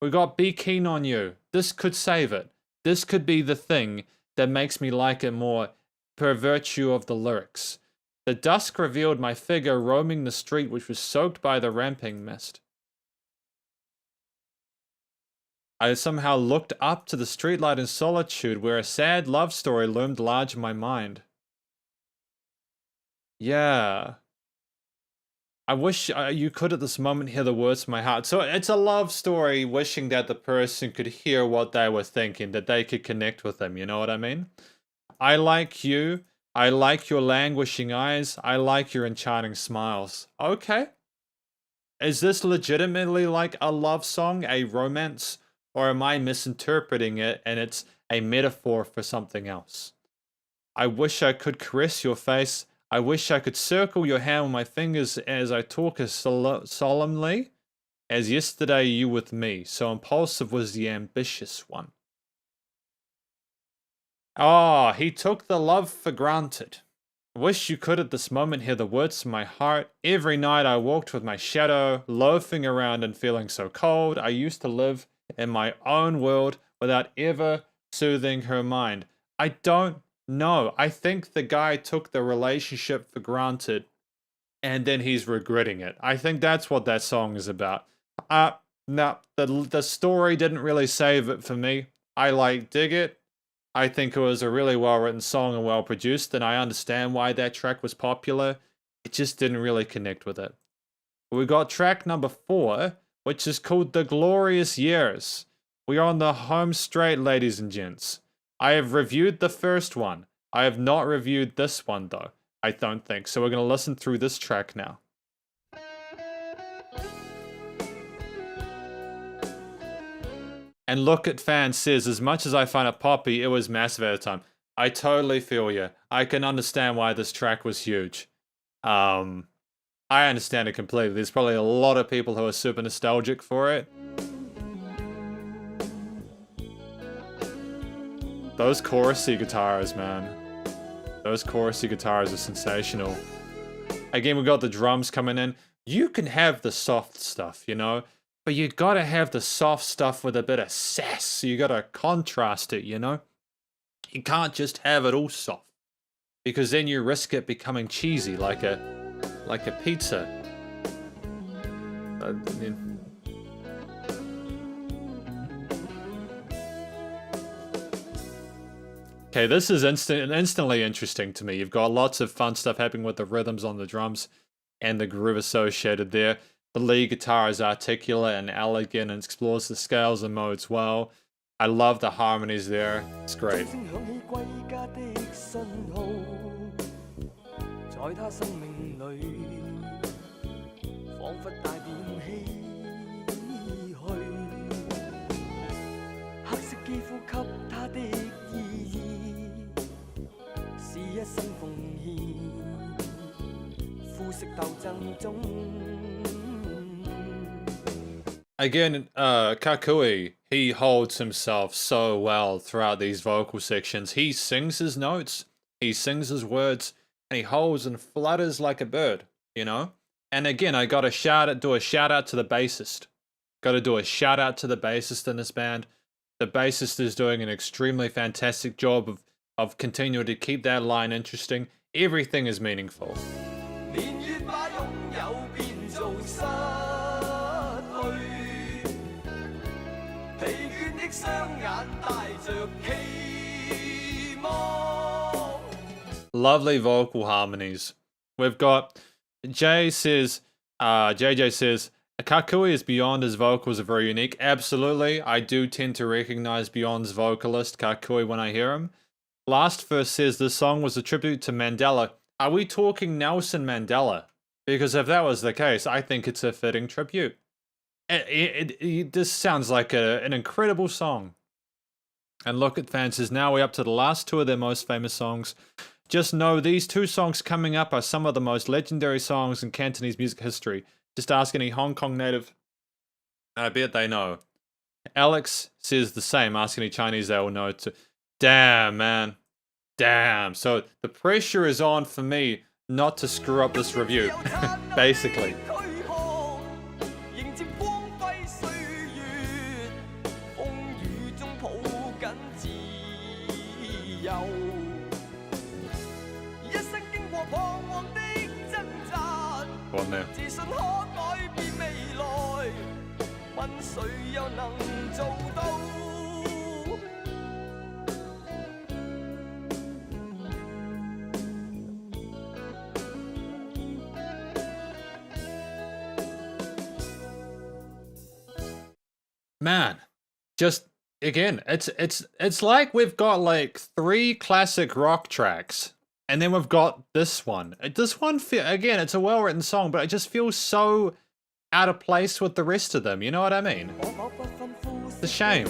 We got Be Keen on You. This could save it. This could be the thing that makes me like it more per virtue of the lyrics. The dusk revealed my figure roaming the street which was soaked by the ramping mist. I somehow looked up to the streetlight in solitude where a sad love story loomed large in my mind. Yeah. I wish you could at this moment hear the words of my heart. So it's a love story wishing that the person could hear what they were thinking, that they could connect with them, you know what I mean? I like you. I like your languishing eyes. I like your enchanting smiles. Okay. Is this legitimately like a love song, a romance? Or am I misinterpreting it and it's a metaphor for something else? I wish I could caress your face. I wish I could circle your hand with my fingers as I talk as solemnly as yesterday you with me. So impulsive was the ambitious one. Ah, he took the love for granted. Wish you could at this moment hear the words of my heart. Every night I walked with my shadow, loafing around and feeling so cold. I used to live in my own world without ever soothing her mind. I don't know. I think the guy took the relationship for granted and then he's regretting it. I think that's what that song is about. No, the story didn't really save it for me. I dig it. I think it was a really well-written song and well-produced, and I understand why that track was popular. It just didn't really connect with it. We got track number 4, which is called The Glorious Years. We are on the home straight, ladies and gents. I have reviewed the first one. I have not reviewed this one, though. I don't think. So we're going to listen through this track now. And Look at Fan says, as much as I find it poppy, it was massive at the time. I totally feel you. I can understand why this track was huge. I understand it completely. There's probably a lot of people who are super nostalgic for it. Those chorusy guitars, man. Those chorusy guitars are sensational. Again, we got the drums coming in. You can have the soft stuff, you know? But you gotta have the soft stuff with a bit of sass. You gotta contrast it, you know? You can't just have it all soft. Because then you risk it becoming cheesy, like a pizza. Okay, this is instantly interesting to me. You've got lots of fun stuff happening with the rhythms on the drums and the groove associated there. The lead guitar is articulate and elegant and explores the scales and modes well. I love the harmonies there. It's great. Again, Kakui, he holds himself so well throughout these vocal sections. He sings his notes, he sings his words, and he holds and flutters like a bird, you know? And again, I gotta do a shout out to the bassist. Gotta do a shout out to the bassist in this band. The bassist is doing an extremely fantastic job of continuing to keep that line interesting. Everything is meaningful. Lovely vocal harmonies. We've got JJ says, Kakui is beyond. His vocals are very unique. Absolutely. I do tend to recognize Beyond's vocalist, Kakui, when I hear him. Last verse says this song was a tribute to Mandela. Are we talking Nelson Mandela? Because if that was the case, I think it's a fitting tribute. This sounds like an incredible song. And Look at Fans says, now we're up to the last two of their most famous songs. Just know these two songs coming up are some of the most legendary songs in Cantonese music history. Just ask any Hong Kong native, and I bet they know. Alex says the same. Ask any Chinese, they will know too. Damn, man. Damn. So the pressure is on for me not to screw up this review, basically. One there. Man, just again, it's like we've got like 3 classic rock tracks. And then we've got this one. This one, again, it's a well-written song, but it just feels so out of place with the rest of them. You know what I mean? It's a shame.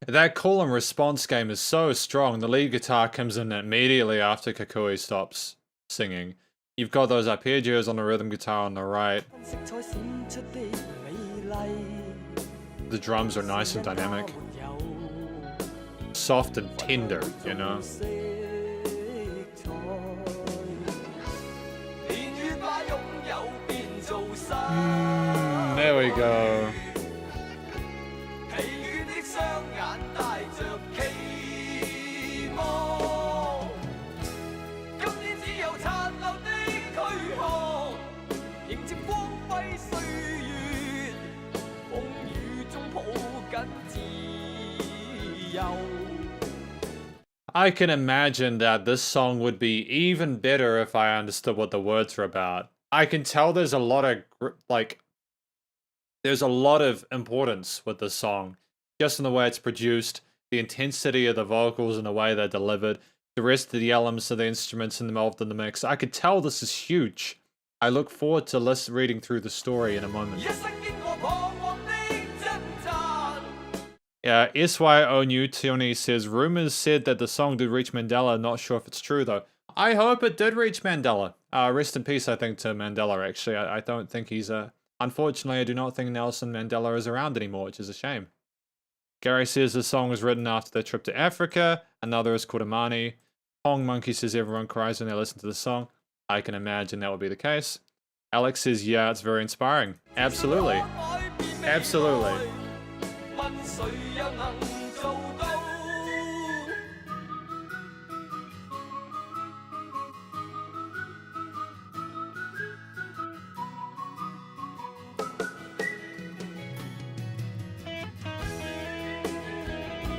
That call and response game is so strong. The lead guitar comes in immediately after Kakui stops singing. You've got those arpeggios on the rhythm guitar on the right. The drums are nice and dynamic. Soft and tender, you know? There we go. I can imagine that this song would be even better if I understood what the words were about. I can tell there's a lot of, there's a lot of importance with this song. Just in the way it's produced, the intensity of the vocals and the way they're delivered, the rest of the elements of the instruments involved in the mix. I could tell this is huge. I look forward to reading through the story in a moment. Yeah, SYO New Tony says, rumors said that the song did reach Mandela. Not sure if it's true, though. I hope it did reach Mandela. Rest in peace, I think, to Mandela, actually. I don't think he's unfortunately, I do not think Nelson Mandela is around anymore, which is a shame. Gary says the song was written after their trip to Africa. Another is called Amani. Hong Monkey says everyone cries when they listen to the song. I can imagine that would be the case. Alex says, yeah, it's very inspiring. Absolutely. Absolutely.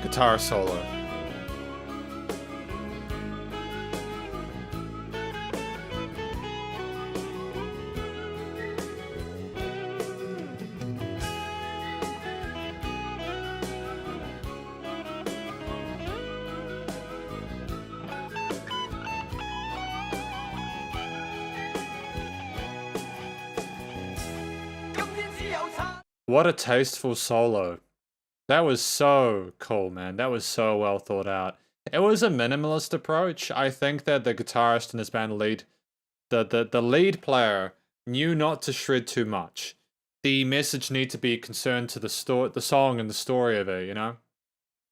Guitar solo. What a tasteful solo. That was so cool, man. That was so well thought out. It was a minimalist approach. I think that the guitarist in this band the lead player knew not to shred too much. The message need to be concerned to the song and the story of it, you know?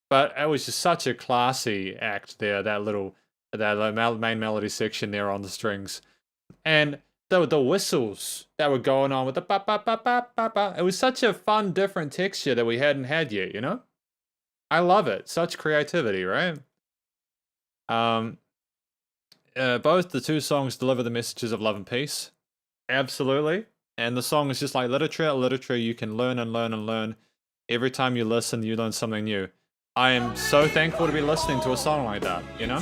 But it was just such a classy act there, that main melody section there on the strings. And the whistles that were going on with the ba ba ba ba ba ba. It was such a fun, different texture that we hadn't had yet, you know? I love it. Such creativity, right? Both the two songs deliver the messages of love and peace. Absolutely. And the song is just like literature you can learn and learn and learn. Every time you listen, you learn something new. I am so thankful to be listening to a song like that, you know?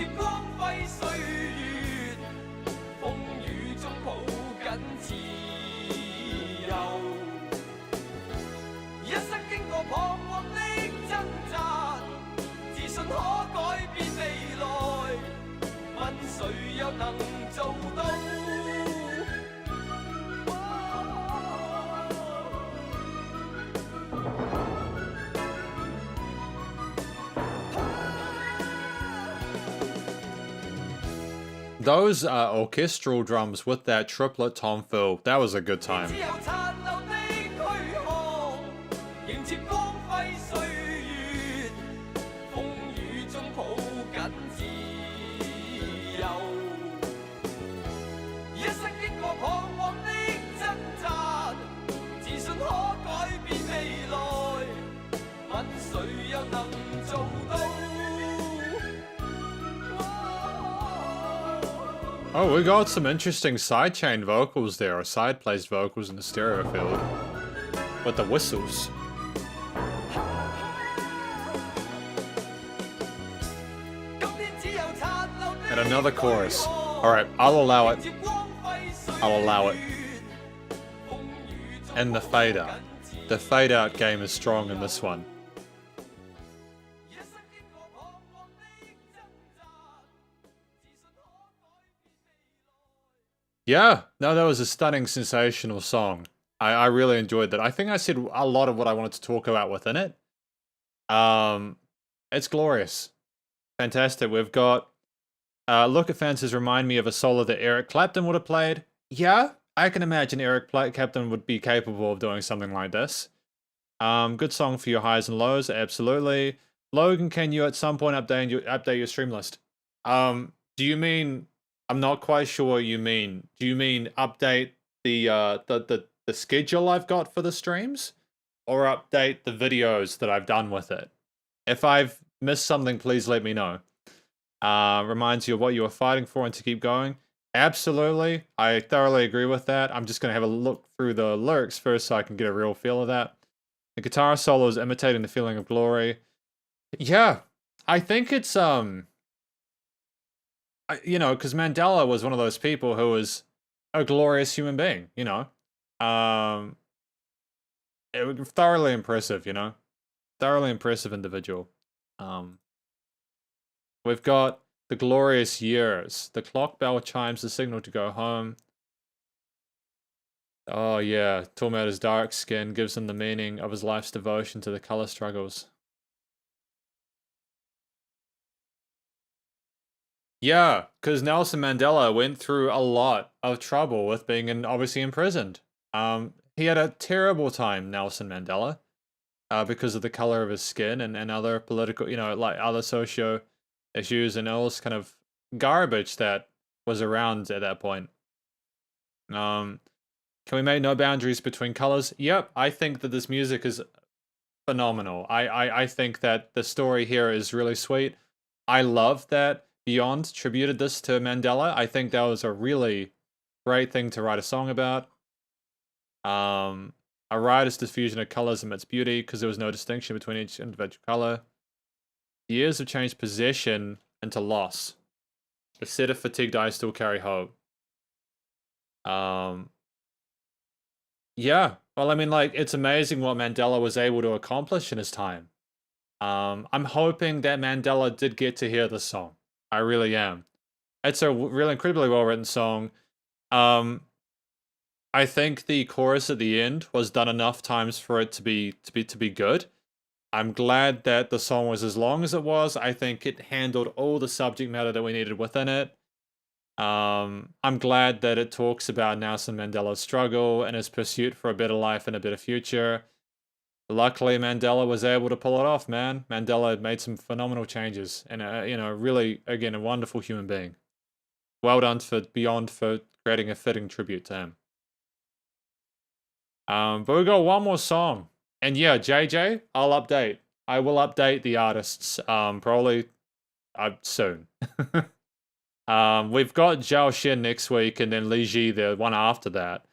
Those orchestral drums with that triplet tom fill, that was a good time. Oh, we got some interesting sidechain vocals there, or side-placed vocals in the stereo field. With the whistles. And another chorus. Alright, I'll allow it. I'll allow it. And the fade out. The fade out game is strong in this one. Yeah, no, that was a stunning, sensational song. I really enjoyed that. I think I said a lot of what I wanted to talk about within it. It's glorious. Fantastic. We've got Look at Fences remind me of a solo that Eric Clapton would have played. Yeah, I can imagine Eric Clapton would be capable of doing something like this. Good song for your highs and lows, absolutely. Logan, can you at some point update your stream list? Do you mean... I'm not quite sure what you mean. Do you mean update the schedule I've got for the streams? Or update the videos that I've done with it? If I've missed something, please let me know. Reminds you of what you were fighting for and to keep going. Absolutely. I thoroughly agree with that. I'm just going to have a look through the lyrics first so I can get a real feel of that. The guitar solo is imitating the feeling of glory. Yeah. I think it's, you know, because Mandela was one of those people who was a glorious human being, you know. It was thoroughly impressive, you know. Thoroughly impressive individual. We've got the glorious years. The clock bell chimes the signal to go home. Oh yeah, talking about his dark skin gives him the meaning of his life's devotion to the color struggles. Yeah, because Nelson Mandela went through a lot of trouble with being obviously imprisoned. He had a terrible time, Nelson Mandela, because of the color of his skin and other political, you know, like other socio issues and all this kind of garbage that was around at that point. Can we make no boundaries between colors? Yep, I think that this music is phenomenal. I think that the story here is really sweet. I love that Beyond tributed this to Mandela. I think that was a really great thing to write a song about. A riotous diffusion of colors amidst beauty because there was no distinction between each individual color. The years have changed possession into loss. A set of fatigued eyes still carry hope. Yeah, well, I mean, like, it's amazing what Mandela was able to accomplish in his time. I'm hoping that Mandela did get to hear this song. I really am. It's a really incredibly well-written song. I think the chorus at the end was done enough times for it to be good. I'm glad that the song was as long as it was. I think it handled all the subject matter that we needed within it. I'm glad that it talks about Nelson Mandela's struggle and his pursuit for a better life and a better future. Luckily, Mandela was able to pull it off, man. Mandela made some phenomenal changes and, you know, really, again, a wonderful human being. Well done for Beyond for creating a fitting tribute to him. But we got one more song. And yeah, JJ, I'll update. I will update the artists probably soon. We've got Zhao Shen next week and then Li Ji the one after that.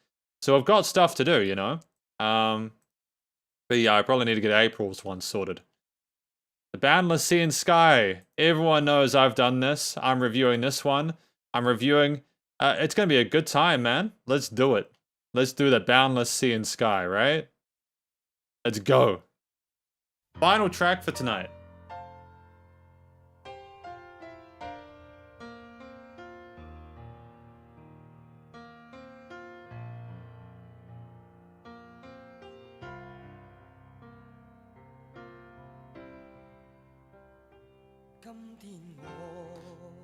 So I've got stuff to do, you know? But yeah, I probably need to get April's one sorted. The Boundless Sea and Sky. Everyone knows I've done this. I'm reviewing this one. I'm reviewing... it's going to be a good time, man. Let's do it. Let's do the Boundless Sea and Sky, right? Let's go. Final track for tonight.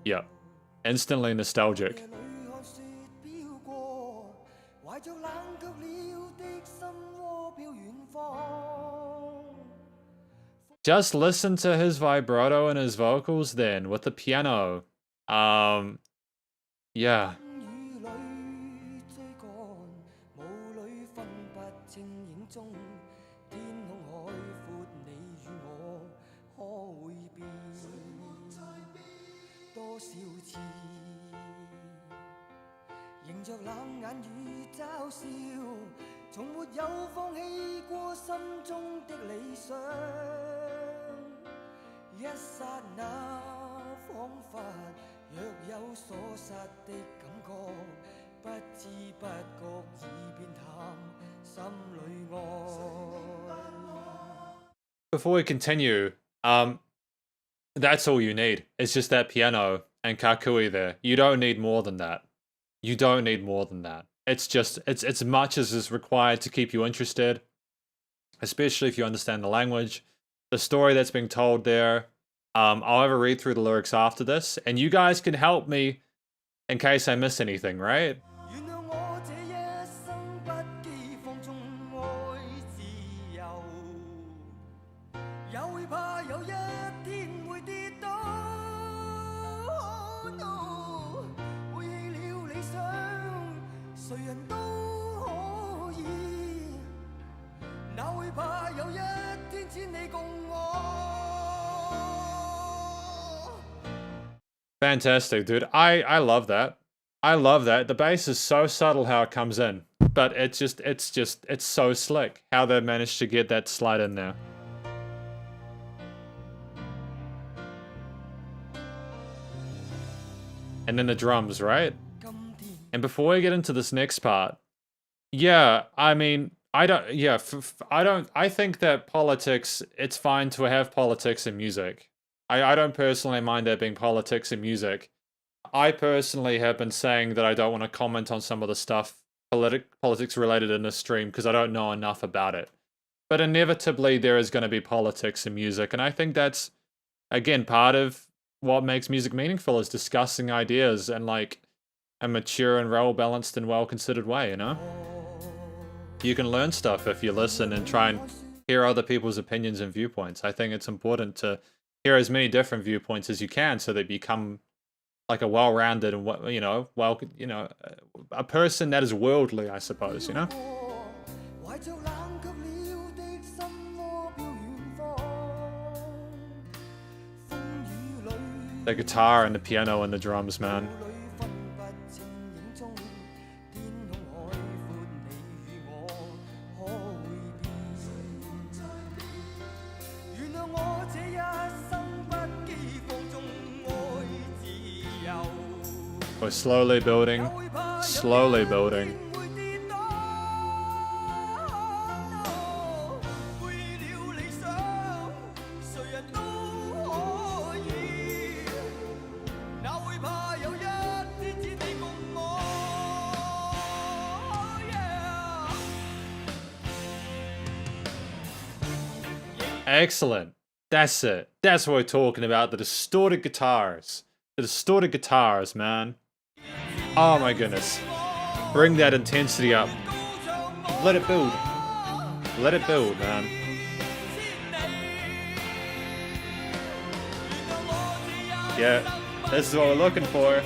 Yeah, instantly nostalgic. Just listen to his vibrato and his vocals then with the piano. Yeah. Before we continue, that's all you need. It's just that piano and Kakui there. You don't need more than that. You don't need more than that. It's just, it's much as is required to keep you interested, especially if you understand the language, the story that's being told there. I'll have a read through the lyrics after this, and you guys can help me in case I miss anything, right? Fantastic, dude. I love that. I love that. The bass is so subtle how it comes in, but it's so slick how they managed to get that slide in there. And then the drums, right? And before we get into this next part, yeah, I mean, I think that politics, it's fine to have politics in music. I don't personally mind there being politics in music. I personally have been saying that I don't want to comment on some of the stuff politics related in this stream because I don't know enough about it. But inevitably there is going to be politics in music, and I think that's, again, part of what makes music meaningful is discussing ideas in like a mature and well-balanced and well-considered way, you know? You can learn stuff if you listen and try and hear other people's opinions and viewpoints. I think it's important to hear as many different viewpoints as you can so they become like a well-rounded and, you know, a person that is worldly, I suppose, you know? The guitar and the piano and the drums, man. We're slowly building, slowly building. Excellent. That's it. That's what we're talking about. The distorted guitars. The distorted guitars, man. Oh my goodness. Bring that intensity up. Let it build. Let it build, man. Yeah, this is what we're looking for.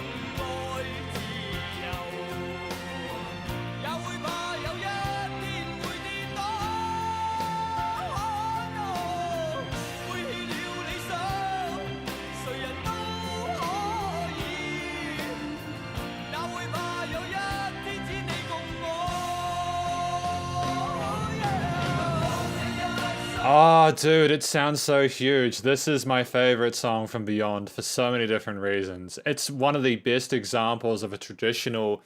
Oh, dude, it sounds so huge. This is my favorite song from Beyond for so many different reasons. It's one of the best examples of a traditional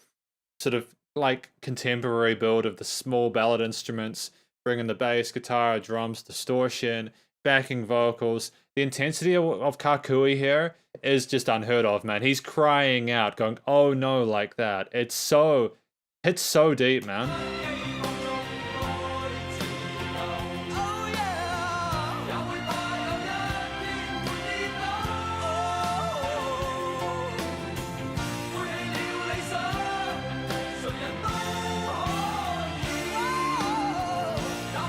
sort of like contemporary build of the small ballad instruments, bringing the bass, guitar, drums, distortion, backing vocals. The intensity of Kakui here is just unheard of, man. He's crying out, going, "Oh no," like that. It's so deep, man.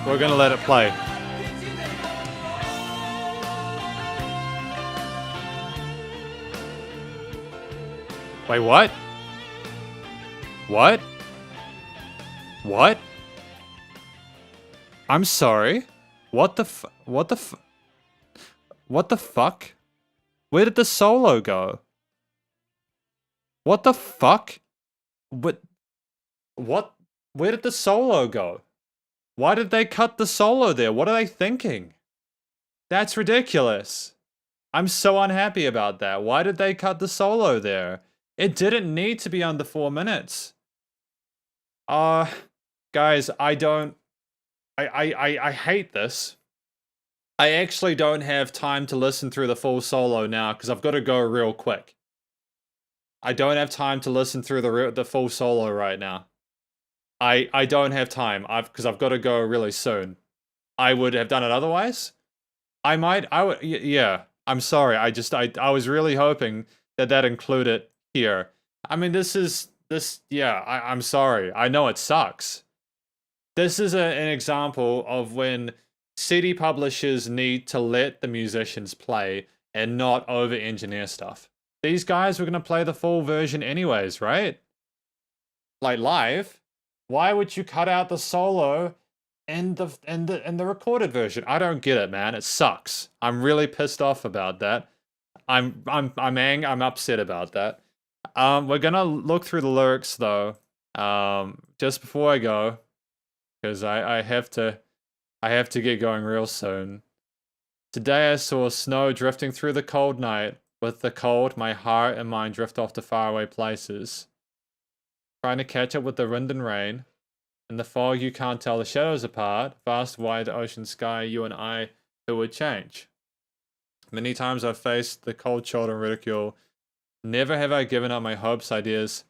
We're gonna let it play. Wait, what? What? What? I'm sorry. What the fuck? Where did the solo go? What the fuck? What? Where did the solo go? Why did they cut the solo there? What are they thinking? That's ridiculous. I'm so unhappy about that. Why did they cut the solo there? It didn't need to be under 4 minutes. Guys, I hate this. I actually don't have time to listen through the full solo now because I've got to go real quick. I don't have time to listen through the full solo right now. I don't have time. Because I've got to go really soon. I would have done it otherwise. Yeah. I'm sorry. I was really hoping that included here. I mean, yeah, I'm sorry. I know it sucks. This is an example of when CD publishers need to let the musicians play and not over-engineer stuff. These guys were going to play the full version anyways, right? Like live. Why would you cut out the solo in the recorded version? I don't get it, man. It sucks. I'm really pissed off about that. I'm upset about that. We're gonna look through the lyrics though. Just before I go, because I have to get going real soon. Today I saw snow drifting through the cold night. With the cold, my heart and mind drift off to faraway places. Trying to catch up with the wind and rain. In the fog, you can't tell the shadows apart. Vast, wide ocean sky, you and I, who would change? Many times I've faced the cold shoulder and ridicule. Never have I given up my hopes, ideas.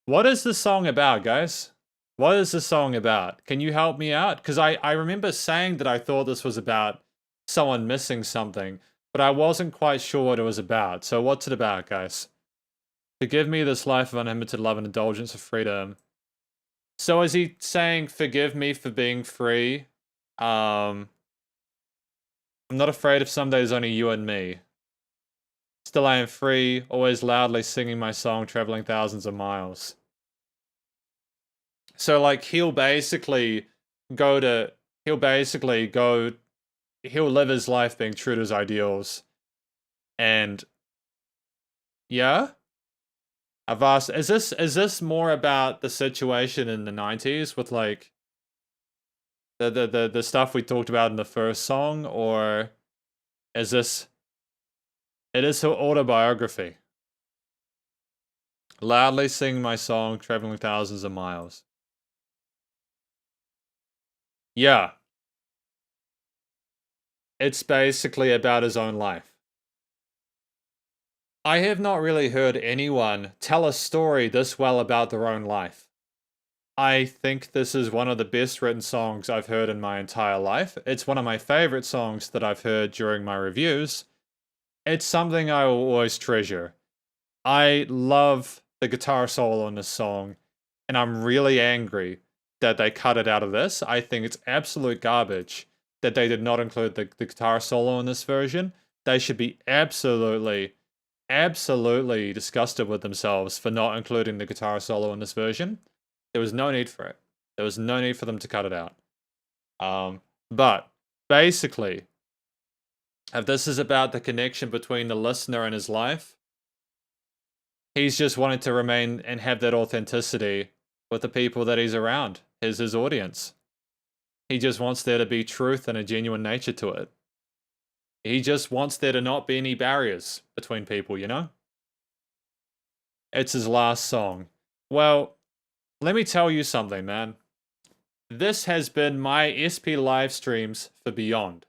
What is this song about, guys? What is this song about? Can you help me out? Because I remember saying that I thought this was about someone missing something, but I wasn't quite sure what it was about. So what's it about, guys? Forgive me this life of unlimited love and indulgence of freedom. So is he saying, forgive me for being free? I'm not afraid if someday there's only you and me. Still I am free, always loudly singing my song, traveling thousands of miles. So like he'll basically live his life being true to his ideals. And yeah? I've asked, is this more about the situation in the 90s with like the stuff we talked about in the first song, or is this it is her autobiography? Loudly sing my song, traveling thousands of miles. Yeah. It's basically about his own life. I have not really heard anyone tell a story this well about their own life. I think this is one of the best written songs I've heard in my entire life. It's one of my favorite songs that I've heard during my reviews. It's something I will always treasure. I love the guitar solo in this song, and I'm really angry that they cut it out of this. I think it's absolute garbage that they did not include the guitar solo in this version. They should be absolutely disgusted with themselves for not including the guitar solo in this version. There was no need for it. There was no need for them to cut it out. But basically, if this is about the connection between the listener and his life, he's just wanted to remain and have that authenticity with the people that he's around, his audience. He just wants there to be truth and a genuine nature to it. He just wants there to not be any barriers between people, you know? It's his last song. Well, let me tell you something, man. This has been my SP live streams for Beyond.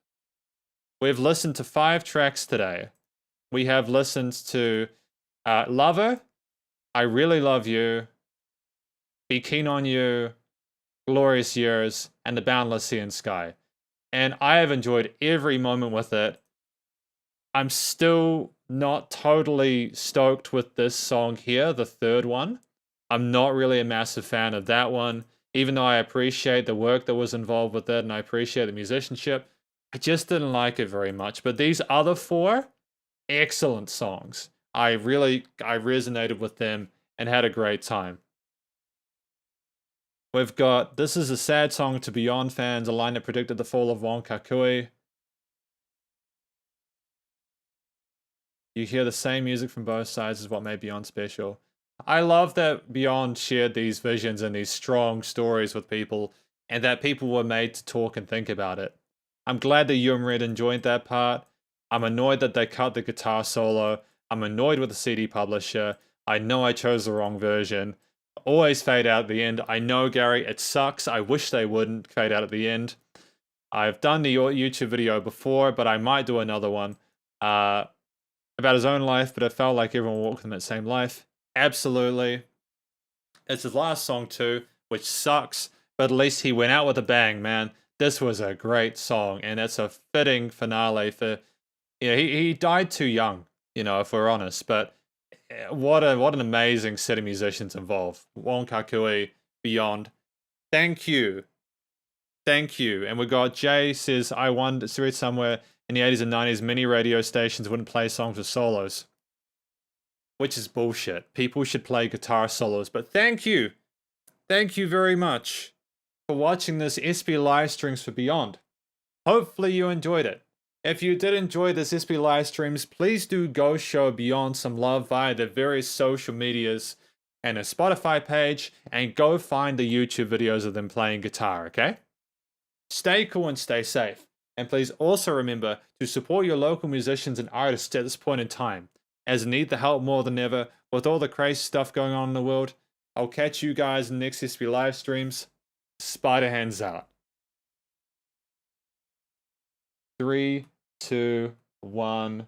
We've listened to 5 tracks today. We have listened to Lover, I Really Love You, Be Keen on You, Glorious Years, and The Boundless Sea and Sky. And I have enjoyed every moment with it. I'm still not totally stoked with this song here, the third one. I'm not really a massive fan of that one, even though I appreciate the work that was involved with it and I appreciate the musicianship. I just didn't like it very much. But these other 4, excellent songs. I resonated with them and had a great time. We've got This Is a Sad Song to Beyond fans, a line that predicted the fall of Wonkakui. You hear the same music from both sides is what made Beyond special. I love that Beyond shared these visions and these strong stories with people, and that people were made to talk and think about it. I'm glad that you and Red enjoyed that part. I'm annoyed that they cut the guitar solo. I'm annoyed with the CD publisher. I know I chose the wrong version. Always fade out at the end. I know, Gary, it sucks. I wish they wouldn't fade out at the end. I've done the YouTube video before, but I might do another one about his own life, but it felt like everyone walked in that same life. Absolutely. It's his last song too, which sucks, but at least he went out with a bang, man. This was a great song, and it's a fitting finale for... Yeah, he died too young, you know, if we're honest, but what an amazing set of musicians involved. Wonkakui, Beyond. Thank you. Thank you. And we got Jay says, I read somewhere in the 80s and 90s, many radio stations wouldn't play songs with solos. Which is bullshit. People should play guitar solos. But thank you. Thank you very much for watching this SP live streams for Beyond. Hopefully you enjoyed it. If you did enjoy this SP live streams, please do go show Beyond some love via the various social medias and a Spotify page, and go find the YouTube videos of them playing guitar, okay? Stay cool and stay safe. And please also remember to support your local musicians and artists at this point in time, as they need the help more than ever with all the crazy stuff going on in the world. I'll catch you guys in the next SP live streams. Spiderhands out. 3, 2, 1.